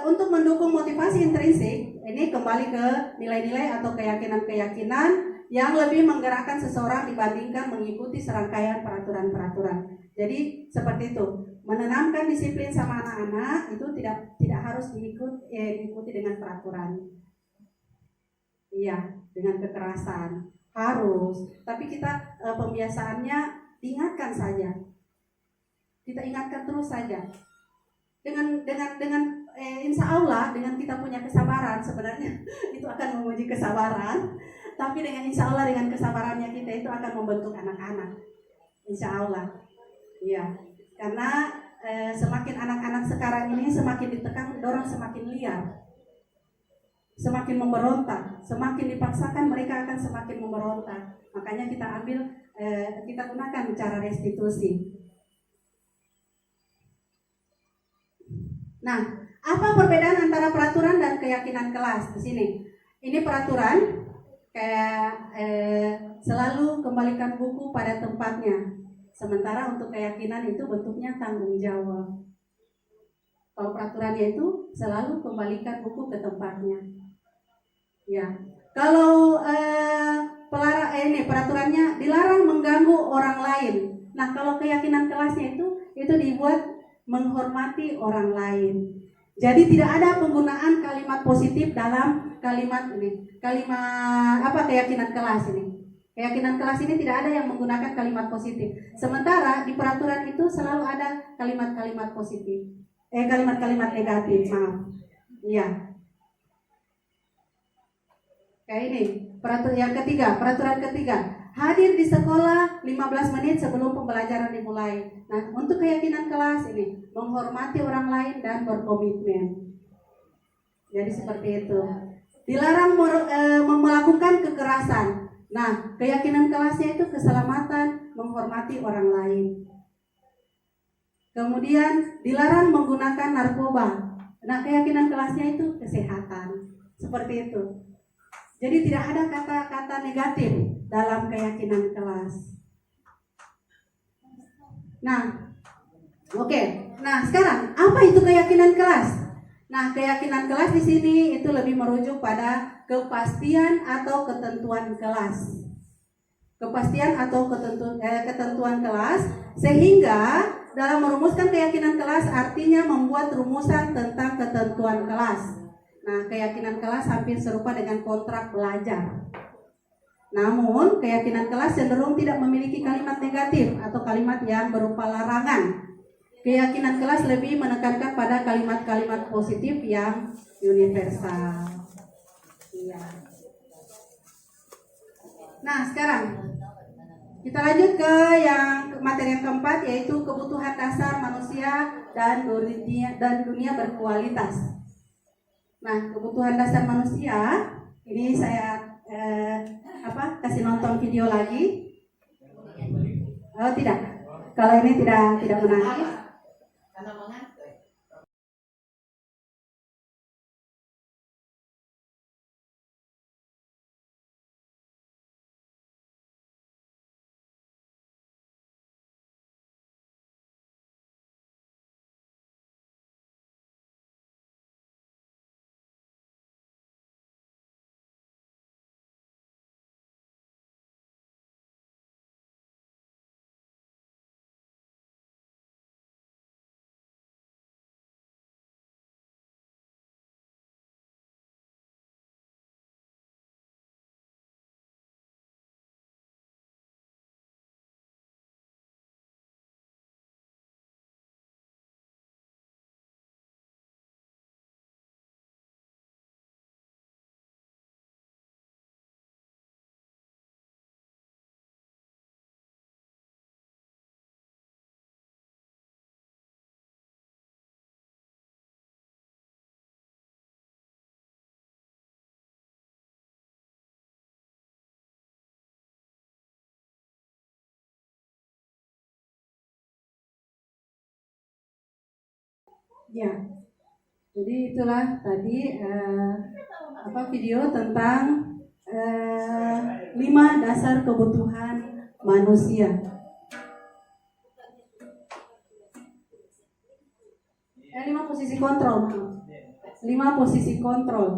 untuk mendukung motivasi intrinsik, ini kembali ke nilai-nilai atau keyakinan-keyakinan yang lebih menggerakkan seseorang dibandingkan mengikuti serangkaian peraturan-peraturan. Jadi seperti itu, menanamkan disiplin sama anak-anak itu tidak harus diikuti dengan peraturan. Iya, dengan kekerasan harus, tapi kita pembiasaannya diingatkan saja. Kita ingatkan terus saja. Dengan insya Allah dengan kita punya kesabaran, sebenarnya itu akan menguji kesabaran. Tapi dengan insya Allah dengan kesabarannya kita itu akan membentuk anak-anak. Insya Allah. Iya. Karena semakin anak-anak sekarang ini semakin ditekan, dorong semakin liar. Semakin memberontak, semakin dipaksakan mereka akan semakin memberontak. Makanya kita gunakan cara restitusi. Nah, apa perbedaan antara peraturan dan keyakinan kelas di sini? Ini peraturan kayak selalu kembalikan buku pada tempatnya. Sementara untuk keyakinan itu bentuknya tanggung jawab. Kalau peraturannya itu selalu kembalikan buku ke tempatnya. Ya, kalau peraturannya dilarang mengganggu orang lain. Nah, kalau keyakinan kelasnya itu dibuat menghormati orang lain. Jadi tidak ada penggunaan kalimat positif dalam kalimat ini. Keyakinan kelas ini. Keyakinan kelas ini tidak ada yang menggunakan kalimat positif. Sementara di peraturan itu selalu ada kalimat-kalimat positif. Kalimat-kalimat negatif, maaf. Iya. Kayak ini, peraturan ketiga, hadir di sekolah 15 menit sebelum pembelajaran dimulai. Nah, untuk keyakinan kelas ini, menghormati orang lain dan berkomitmen. Jadi seperti itu. Dilarang melakukan kekerasan. Nah, keyakinan kelasnya itu keselamatan, menghormati orang lain. Kemudian dilarang menggunakan narkoba. Nah, keyakinan kelasnya itu kesehatan. Seperti itu. Jadi tidak ada kata-kata negatif dalam keyakinan kelas. Nah, oke. Nah, sekarang apa itu keyakinan kelas? Nah, keyakinan kelas di sini itu lebih merujuk pada kepastian atau ketentuan kelas. Kepastian atau ketentuan kelas, sehingga dalam merumuskan keyakinan kelas artinya membuat rumusan tentang ketentuan kelas. Nah, keyakinan kelas hampir serupa dengan kontrak belajar. Namun, keyakinan kelas cenderung tidak memiliki kalimat negatif atau kalimat yang berupa larangan. Keyakinan kelas lebih menekankan pada kalimat-kalimat positif yang universal. Iya. Nah, sekarang kita lanjut ke materi yang keempat, yaitu kebutuhan dasar manusia dan dunia berkualitas. Nah, kebutuhan dasar manusia ini saya kasih nonton video lagi. Oh, tidak. Kalau ini tidak menarik. Ya, jadi itulah tadi video tentang 5 dasar kebutuhan manusia. 5 posisi kontrol. 5 posisi kontrol.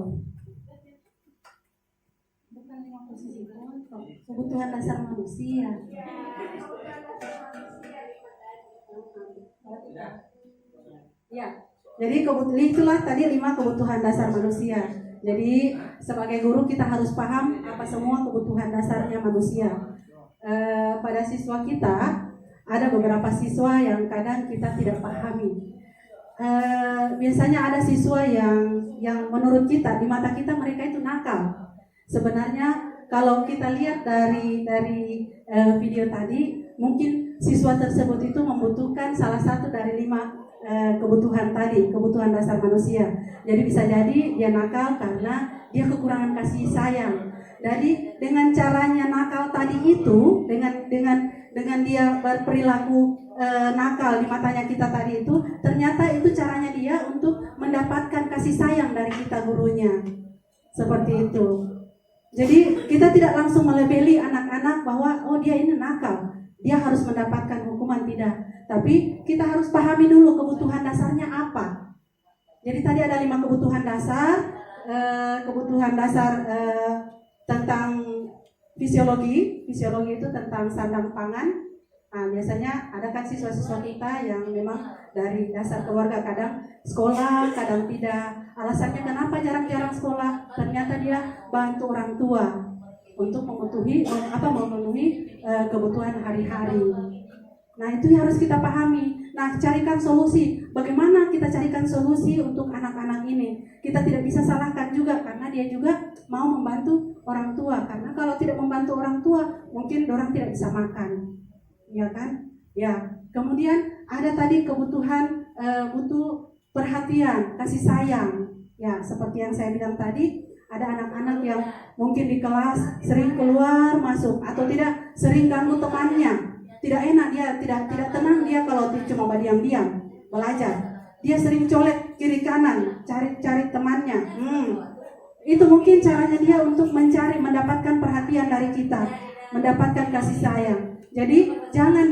Bukan 5 posisi kontrol. Kebutuhan dasar manusia. Ya, jadi itulah tadi 5 kebutuhan dasar manusia. Jadi sebagai guru kita harus paham apa semua kebutuhan dasarnya manusia. Pada siswa kita ada beberapa siswa yang kadang kita tidak pahami. Biasanya ada siswa yang menurut kita di mata kita mereka itu nakal. Sebenarnya kalau kita lihat dari video tadi, mungkin siswa tersebut itu membutuhkan salah satu dari 5 kebutuhan tadi, kebutuhan dasar manusia. Jadi bisa jadi dia nakal karena dia kekurangan kasih sayang. Jadi dengan caranya nakal tadi itu, dengan dia berperilaku nakal di matanya kita tadi itu, ternyata itu caranya dia untuk mendapatkan kasih sayang dari kita gurunya. Seperti itu. Jadi kita tidak langsung melabeli anak-anak bahwa oh dia ini nakal, dia harus mendapatkan hukuman, tidak. Tapi kita harus pahami dulu kebutuhan dasarnya apa. Jadi tadi ada 5 kebutuhan dasar. Kebutuhan dasar tentang fisiologi itu tentang sandang pangan. Nah, biasanya ada kan siswa-siswa kita yang memang dari dasar keluarga kadang sekolah, kadang tidak. Alasannya kenapa jarang-jarang sekolah? Ternyata dia bantu orang tua untuk memenuhi kebutuhan hari-hari. Nah, itu harus kita pahami. Nah, carikan solusi. Bagaimana kita carikan solusi untuk anak-anak ini? Kita tidak bisa salahkan juga karena dia juga mau membantu orang tua. Karena kalau tidak membantu orang tua, mungkin orang tidak bisa makan. Ya kan? Ya. Kemudian ada tadi kebutuhan butuh perhatian, kasih sayang. Ya, seperti yang saya bilang tadi, ada anak-anak yang mungkin di kelas sering keluar masuk atau tidak, sering ganggu temannya. Tidak enak dia, tidak tenang dia kalau cuma diam-diam belajar. Dia sering colek kiri kanan, cari temannya. Itu mungkin caranya dia untuk mendapatkan perhatian dari kita, mendapatkan kasih sayang. Jadi jangan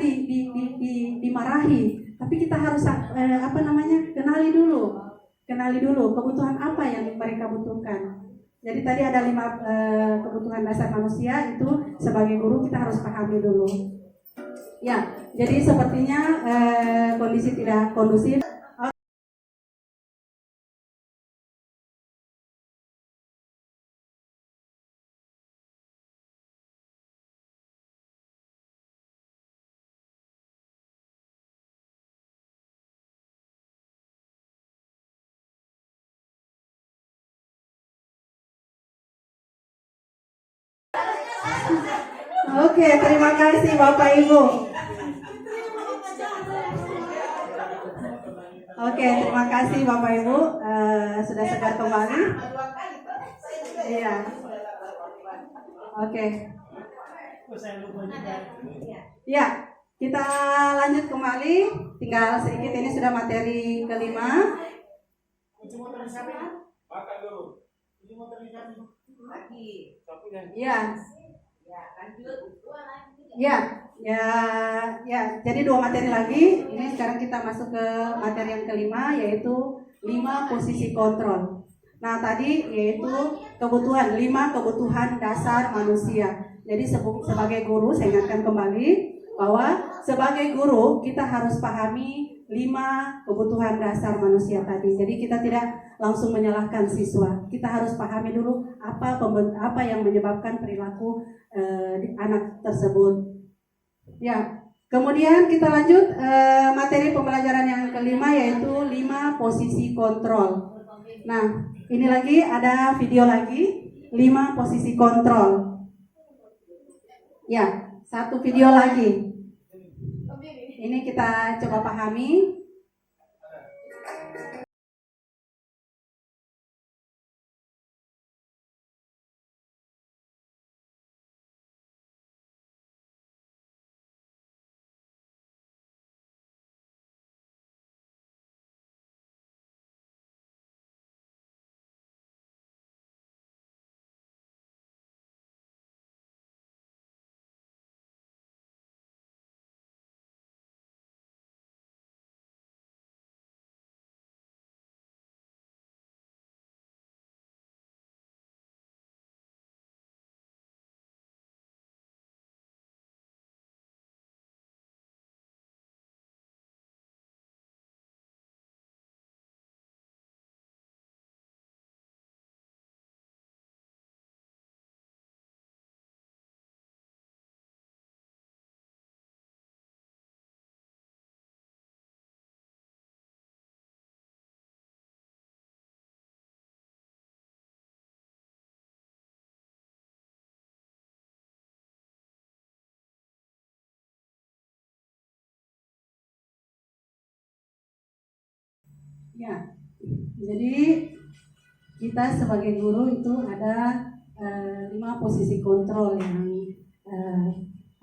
dimarahi, tapi kita harus kenali dulu kebutuhan apa yang mereka butuhkan. Jadi tadi ada 5 kebutuhan dasar manusia, itu sebagai guru kita harus pahami dulu. Ya, jadi sepertinya kondisi tidak kondusif. Oke, terima kasih Bapak Ibu. Oke, terima kasih Bapak Ibu, sudah segar kembali. Iya. Oke. Ya, kita lanjut kembali. Tinggal sedikit, ini sudah materi kelima. Ya. Ya, jadi 2 materi lagi. Ini sekarang kita masuk ke materi yang kelima, yaitu 5 posisi kontrol. Nah, tadi yaitu 5 kebutuhan dasar manusia. Jadi sebagai guru, saya ingatkan kembali bahwa sebagai guru kita harus pahami 5 kebutuhan dasar manusia tadi. Jadi kita tidak langsung menyalahkan siswa. Kita harus pahami dulu apa yang menyebabkan perilaku anak tersebut. Ya, kemudian kita lanjut materi pembelajaran yang kelima, yaitu 5 posisi kontrol. Nah, ini lagi ada video lagi, 5 posisi kontrol. Ya, 1 video lagi. Ini kita coba pahami. Ya, jadi kita sebagai guru itu ada 5 posisi kontrol yang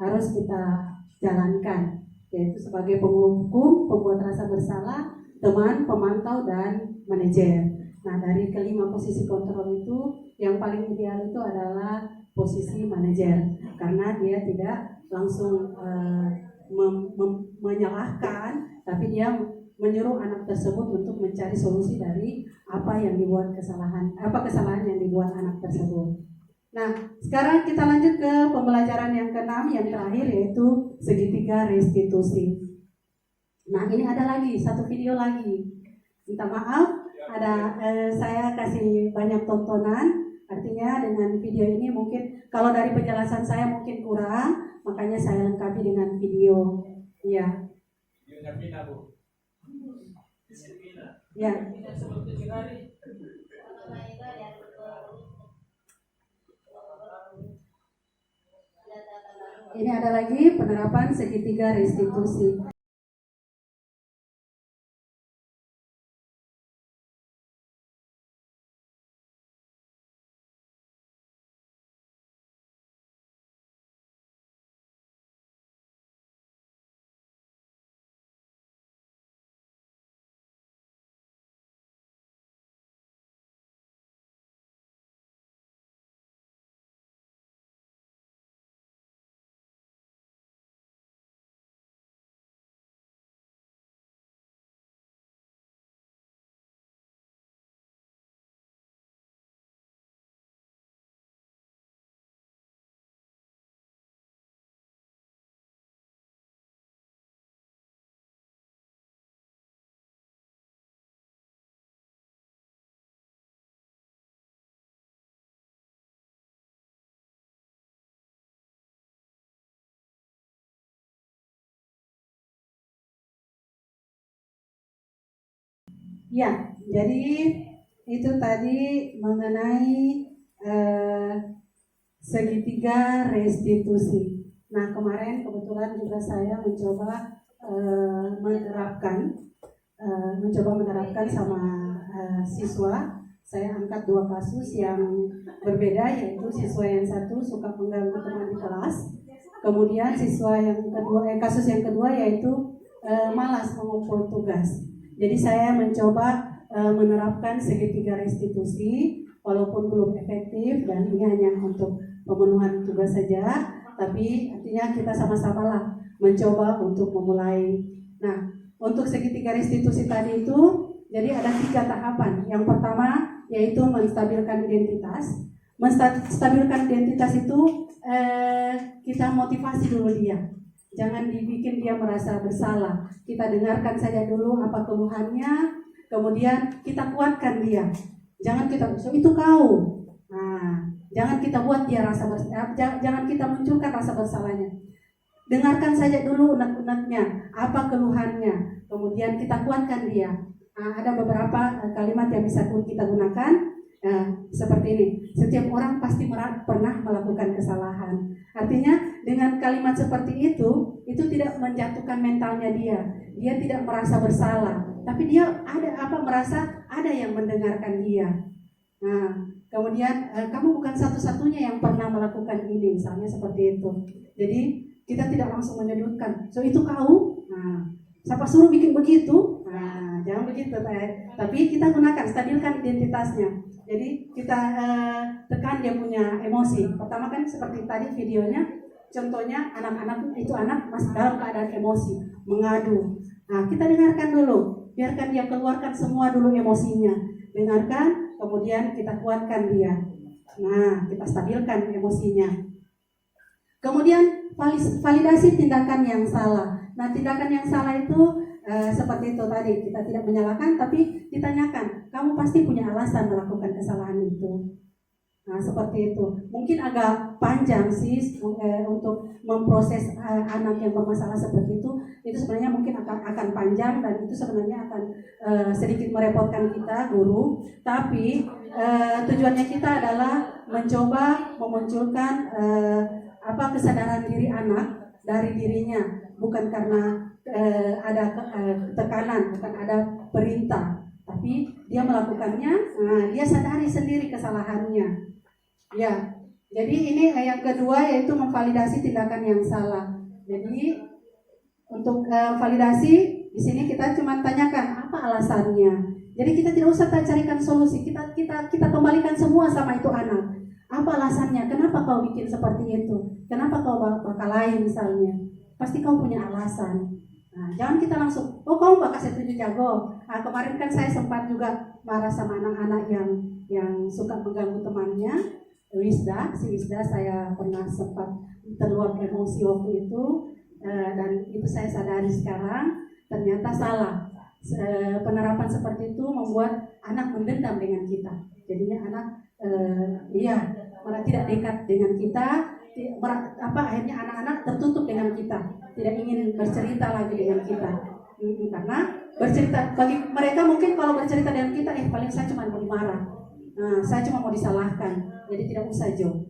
harus kita jalankan, yaitu sebagai penghukum, pembuat rasa bersalah, teman, pemantau, dan manajer. Nah, dari kelima posisi kontrol itu, yang paling ideal itu adalah posisi manajer, karena dia tidak langsung menyalahkan, tapi dia menyuruh anak tersebut untuk mencari solusi dari apa yang dibuat kesalahan yang dibuat anak tersebut. Nah, sekarang kita lanjut ke pembelajaran yang ke-6 yang terakhir, yaitu segitiga restitusi. Nah, ini ada lagi satu video lagi. Minta maaf, saya kasih banyak tontonan. Artinya dengan video ini mungkin kalau dari penjelasan saya mungkin kurang, makanya saya lengkapi dengan video. Ya. Ya. Ini ada lagi penerapan segitiga restitusi. Ya, jadi itu tadi mengenai segitiga restitusi. Nah, kemarin kebetulan juga saya mencoba menerapkan sama siswa. Saya angkat 2 kasus yang berbeda, yaitu siswa yang satu suka mengganggu teman di kelas, kemudian siswa yang kedua, kasus yang kedua yaitu malas mengumpul tugas. Jadi saya mencoba menerapkan segitiga restitusi, walaupun belum efektif dan ini hanya untuk pemenuhan tugas saja, tapi artinya kita sama-sama lah mencoba untuk memulai. Nah, untuk segitiga restitusi tadi itu, jadi ada 3 tahapan. Yang pertama yaitu menstabilkan identitas. Menstabilkan identitas itu kita motivasi dulu dia. Jangan dibikin dia merasa bersalah. Kita dengarkan saja dulu apa keluhannya, kemudian kita kuatkan dia. Jangan kita itu kau. Nah, jangan kita buat dia rasa bersalah. Jangan kita munculkan rasa bersalahnya. Dengarkan saja dulu unek-uneknya, apa keluhannya, kemudian kita kuatkan dia. Nah, ada beberapa kalimat yang bisa kita gunakan seperti ini. Setiap orang pasti pernah melakukan kesalahan. Artinya dengan kalimat seperti itu tidak menjatuhkan mentalnya dia. Dia tidak merasa bersalah, tapi dia merasa ada yang mendengarkan dia. Nah, kemudian kamu bukan satu-satunya yang pernah melakukan ini, misalnya seperti itu. Jadi kita tidak langsung menyudutkan. So itu kau. Nah, siapa suruh bikin begitu? Nah, jangan begitu. Tapi kita gunakan, stabilkan identitasnya. Jadi kita tekan dia punya emosi. Pertama kan seperti tadi videonya, contohnya anak-anak itu masih dalam keadaan emosi, mengadu. Nah, kita dengarkan dulu, biarkan dia keluarkan semua dulu emosinya. Dengarkan, kemudian kita kuatkan dia. Nah, kita stabilkan emosinya. Kemudian validasi tindakan yang salah. Nah, tindakan yang salah itu seperti itu tadi, kita tidak menyalahkan, tapi ditanyakan, kamu pasti punya alasan melakukan kesalahan itu. Nah, seperti itu. Mungkin agak panjang sih untuk memproses anak yang bermasalah seperti itu sebenarnya mungkin akan panjang dan itu sebenarnya akan sedikit merepotkan kita guru. Tapi tujuannya kita adalah mencoba memunculkan kesadaran diri anak dari dirinya, bukan karena ada tekanan, bukan ada perintah, tapi dia melakukannya, dia sadari sendiri kesalahannya. Ya, jadi ini yang kedua yaitu memvalidasi tindakan yang salah. Jadi untuk validasi di sini kita cuma tanyakan apa alasannya. Jadi kita tidak usah carikan solusi, kita kembalikan semua sama itu anak. Apa alasannya? Kenapa kau bikin seperti itu? Kenapa kau bakal lain misalnya? Pasti kau punya alasan. Nah, jangan kita langsung, oh kamu bakal setuju jago. Nah, kemarin kan saya sempat juga marah sama anak-anak yang suka mengganggu temannya. Si Wisda saya pernah sempat terluap emosi waktu itu, dan itu saya sadari sekarang ternyata salah. Penerapan seperti itu membuat anak mendendam dengan kita. Jadinya anak malah tidak dekat dengan kita. Akhirnya anak-anak tertutup dengan kita, tidak ingin bercerita lagi dengan kita. Karena bercerita bagi mereka mungkin kalau bercerita dengan kita, paling saya cuma mau dimarah, saya cuma mau disalahkan, jadi tidak usah Jo.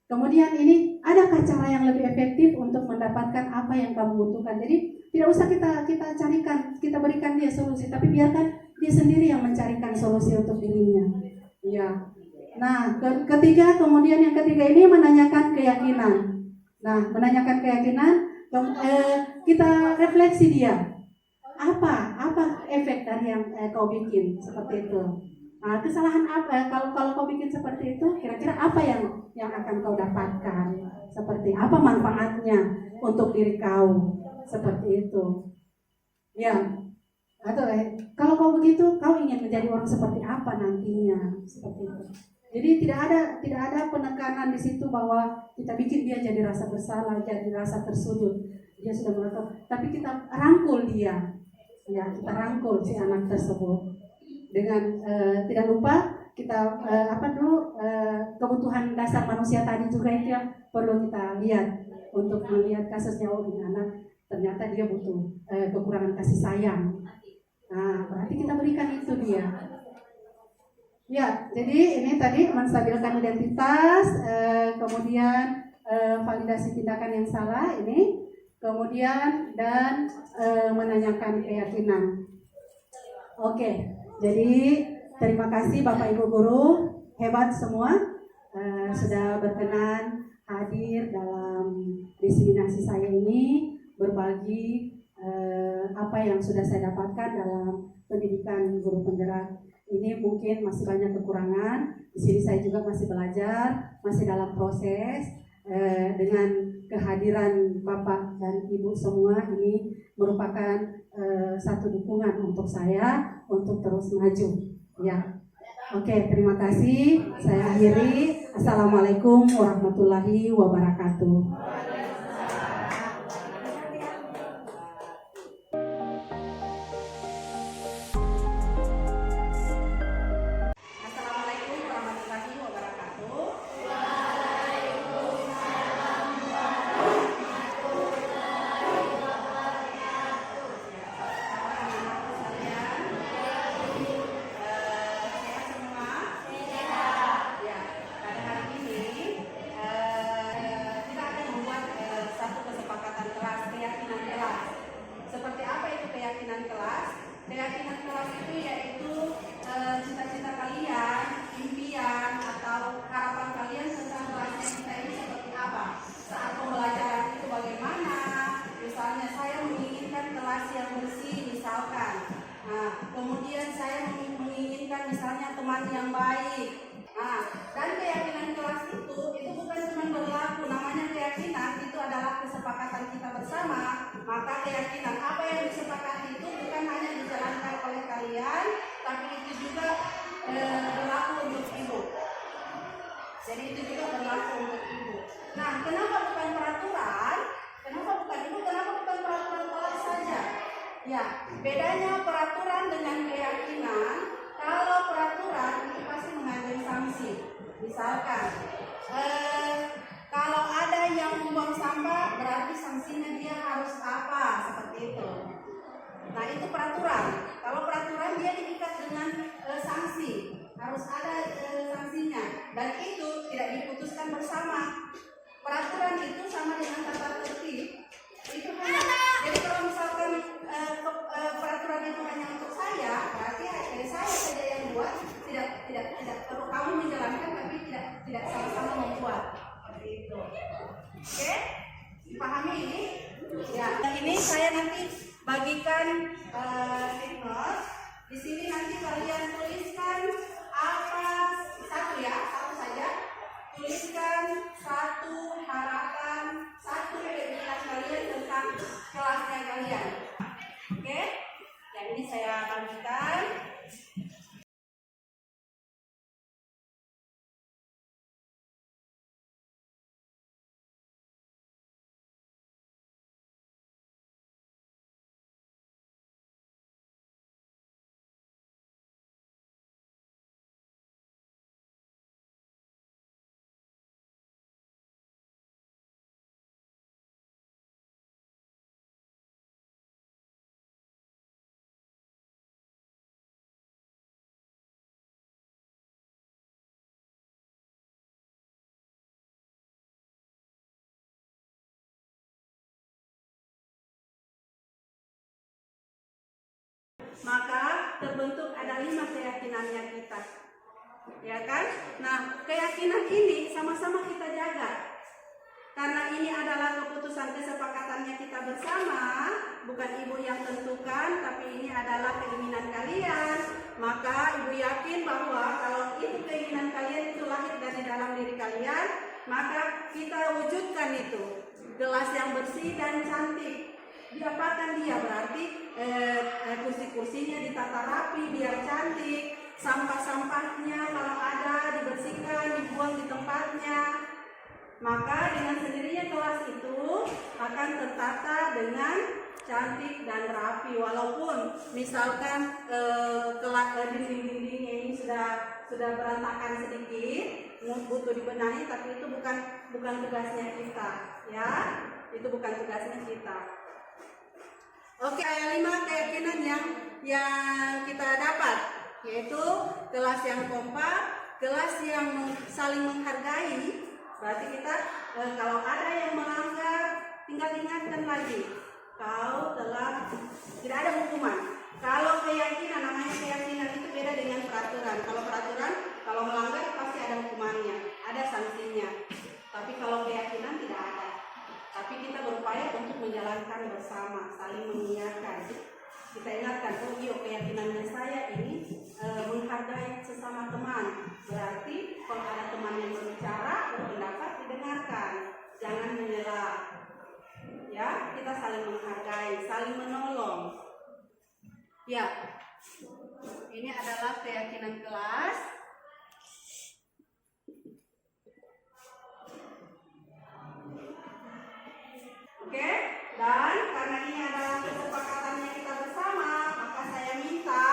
Kemudian ini adakah cara yang lebih efektif untuk mendapatkan apa yang kamu butuhkan? Jadi tidak usah kita carikan, kita berikan dia solusi, tapi biarkan dia sendiri yang mencarikan solusi untuk dirinya. Ya. Nah, kemudian yang ketiga ini menanyakan keyakinan. Nah, menanyakan keyakinan, kita refleksi dia. Apa efek dari yang kau bikin seperti itu? Nah, kesalahan apa? Kalau kau bikin seperti itu, kira-kira apa yang akan kau dapatkan? Seperti apa manfaatnya untuk diri kau? Seperti itu. Ya. Atau kalau kau begitu, kau ingin menjadi orang seperti apa nantinya? Seperti itu. Jadi tidak ada penekanan di situ bahwa kita bikin dia jadi rasa bersalah, jadi rasa tersudut. Dia sudah melakukan, tapi kita rangkul dia. Ya, kita rangkul si anak tersebut. Dengan tidak lupa kita kebutuhan dasar manusia tadi juga itu yang perlu kita lihat untuk melihat kasusnya ini anak ternyata dia butuh kekurangan kasih sayang. Nah, berarti kita berikan itu dia. Ya, jadi ini tadi menstabilkan identitas, kemudian validasi tindakan yang salah ini, kemudian dan menanyakan keyakinan. Oke, jadi terima kasih Bapak Ibu Guru, hebat semua, sudah berkenan hadir dalam diseminasi saya ini, berbagi apa yang sudah saya dapatkan dalam pendidikan guru penggerak. Ini mungkin masih banyak kekurangan. Di sini saya juga masih belajar, masih dalam proses. Dengan kehadiran Bapak dan Ibu semua ini merupakan satu dukungan untuk saya untuk terus maju. Ya, oke, terima kasih. Saya akhiri. Assalamualaikum warahmatullahi wabarakatuh. Keyakinan kelas itu yaitu cita-cita kalian, impian atau harapan kalian tentang kelasnya kita ini seperti apa. Saat pembelajaran itu bagaimana? Misalnya saya menginginkan kelas yang bersih misalkan. Nah, kemudian saya menginginkan misalnya teman yang baik. Nah, dan keyakinan kelas itu bukan cuma berlaku, namanya keyakinan itu adalah kesepakatan kita bersama. Maka keyakinan apa yang disepakati itu bukan hanya dijalankan oleh kalian, tapi itu juga berlaku untuk ibu. Jadi itu juga berlaku untuk ibu. Nah, kenapa bukan peraturan? Kenapa bukan peraturan kelas saja? Ya, bedanya peraturan dengan keyakinan. Kalau peraturan itu pasti mengandung sanksi. Misalkan, kalau ada yang membuang sampah, berarti sanksinya dia harus apa, seperti itu. Nah, itu peraturan. Kalau peraturan dia diikat dengan sanksi, harus ada sanksinya. Dan itu tidak diputuskan bersama. Peraturan itu sama dengan tata tertib. Itu hanya, jadi kalau misalkan peraturan itu hanya untuk saya, bagikan note. Di sini nanti kalian tuliskan apa satu saja. Tuliskan satu harapan, satu keinginan kalian tentang kelasnya kalian. Oke? Yang ini saya bagikan. Maka terbentuk ada 5 keyakinannya kita, ya kan? Nah, keyakinan ini sama-sama kita jaga, karena ini adalah keputusan kesepakatannya kita bersama, bukan ibu yang tentukan, tapi ini adalah keinginan kalian. Maka ibu yakin bahwa kalau itu keinginan kalian itu lahir dari dalam diri kalian, maka kita wujudkan itu gelas yang bersih dan cantik. Diapakan dia? Berarti kursi-kursinya ditata rapi biar cantik, sampah-sampahnya kalau ada dibersihkan, dibuang di tempatnya. Maka dengan sendirinya kelas itu akan tertata dengan cantik dan rapi. Walaupun misalkan dinding-dindingnya ini sudah berantakan sedikit, butuh dibenahi, tapi itu bukan tugasnya kita, ya. Itu bukan tugasnya kita. Oke, ada 5 keyakinan yang kita dapat, yaitu kelas yang kompak, kelas yang saling menghargai. Berarti kita kalau ada yang melanggar, tinggal ingatkan lagi, kau telah tidak ada hukuman. Kalau keyakinan, namanya keyakinan itu beda dengan peraturan. Kalau peraturan, kalau melanggar pasti ada hukumannya, ada sanksinya. Tapi kalau keyakinan tidak ada. Tapi kita berupaya untuk menjalankan bersama, saling mengingatkan. Kita ingatkan, oh iya keyakinannya saya ini menghargai sesama teman. Berarti kalau ada teman yang berbicara, berpendapat, didengarkan. Jangan menyela. Ya, kita saling menghargai, saling menolong. Ya, ini adalah keyakinan kelas. Oke, dan karena ini adalah kesepakatannya kita bersama, maka saya minta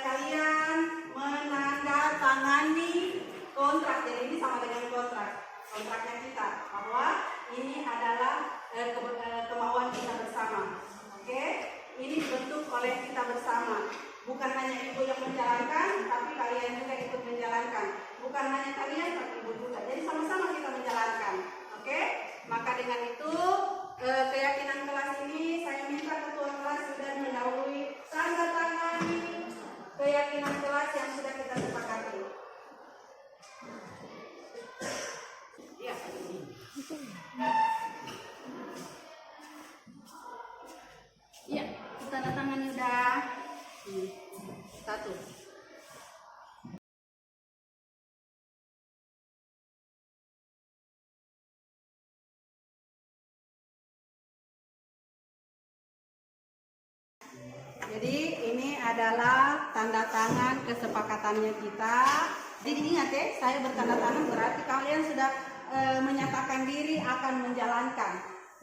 kalian menandatangani kontrak. Jadi ini sama dengan kontraknya kita, bahwa ini adalah kemauan kita bersama. Oke, ini dibentuk oleh kita bersama. Bukan hanya ibu yang menjalankan, tapi kalian juga ikut menjalankan. Bukan hanya kalian, tapi ibu juga. Jadi sama-sama kita menjalankan. Oke, maka dengan itu keyakinan kelas ini saya minta ketua kelas sudah mendahului tanda tangani keyakinan kelas yang sudah kita sepakati. Ya. Ya, tanda tangan sudah. Satu. Jadi ini adalah tanda tangan kesepakatannya kita. Jadi ingat ya, saya bertanda tangan berarti kalian sudah menyatakan diri akan menjalankan,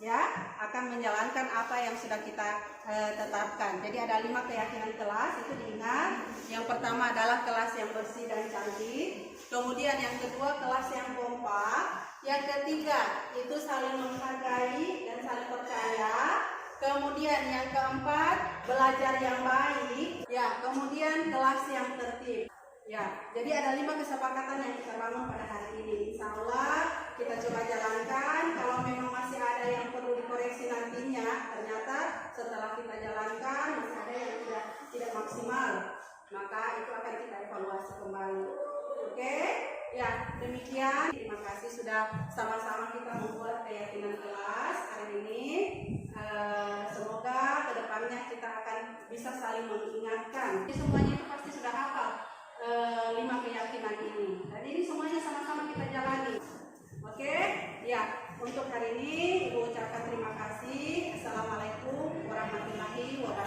ya, akan menjalankan apa yang sudah kita tetapkan. Jadi ada 5 keyakinan kelas, itu diingat. Yang pertama adalah kelas yang bersih dan cantik. Kemudian yang kedua kelas yang kompak. Yang ketiga itu saling menghargai dan saling percaya. Kemudian yang keempat, belajar yang baik. Ya, kemudian kelas yang tertib. Ya, jadi ada 5 kesepakatan yang kita bangun pada hari ini. Insya Allah kita coba jalankan. Kalau memang masih ada yang perlu dikoreksi nantinya, ternyata setelah kita jalankan masih ada yang tidak maksimal, maka itu akan kita evaluasi kembali. Oke? Ya, demikian. Terima kasih sudah sama-sama kita membuat keyakinan kelas hari ini. Semoga ke depan depannya kita akan bisa saling mengingatkan. Jadi semuanya itu pasti sudah hafal 5 keyakinan ini. Dan ini semuanya sama-sama kita jalani. Oke? Ya, untuk hari ini Ibu ucapkan terima kasih. Assalamualaikum warahmatullahi wabarakatuh.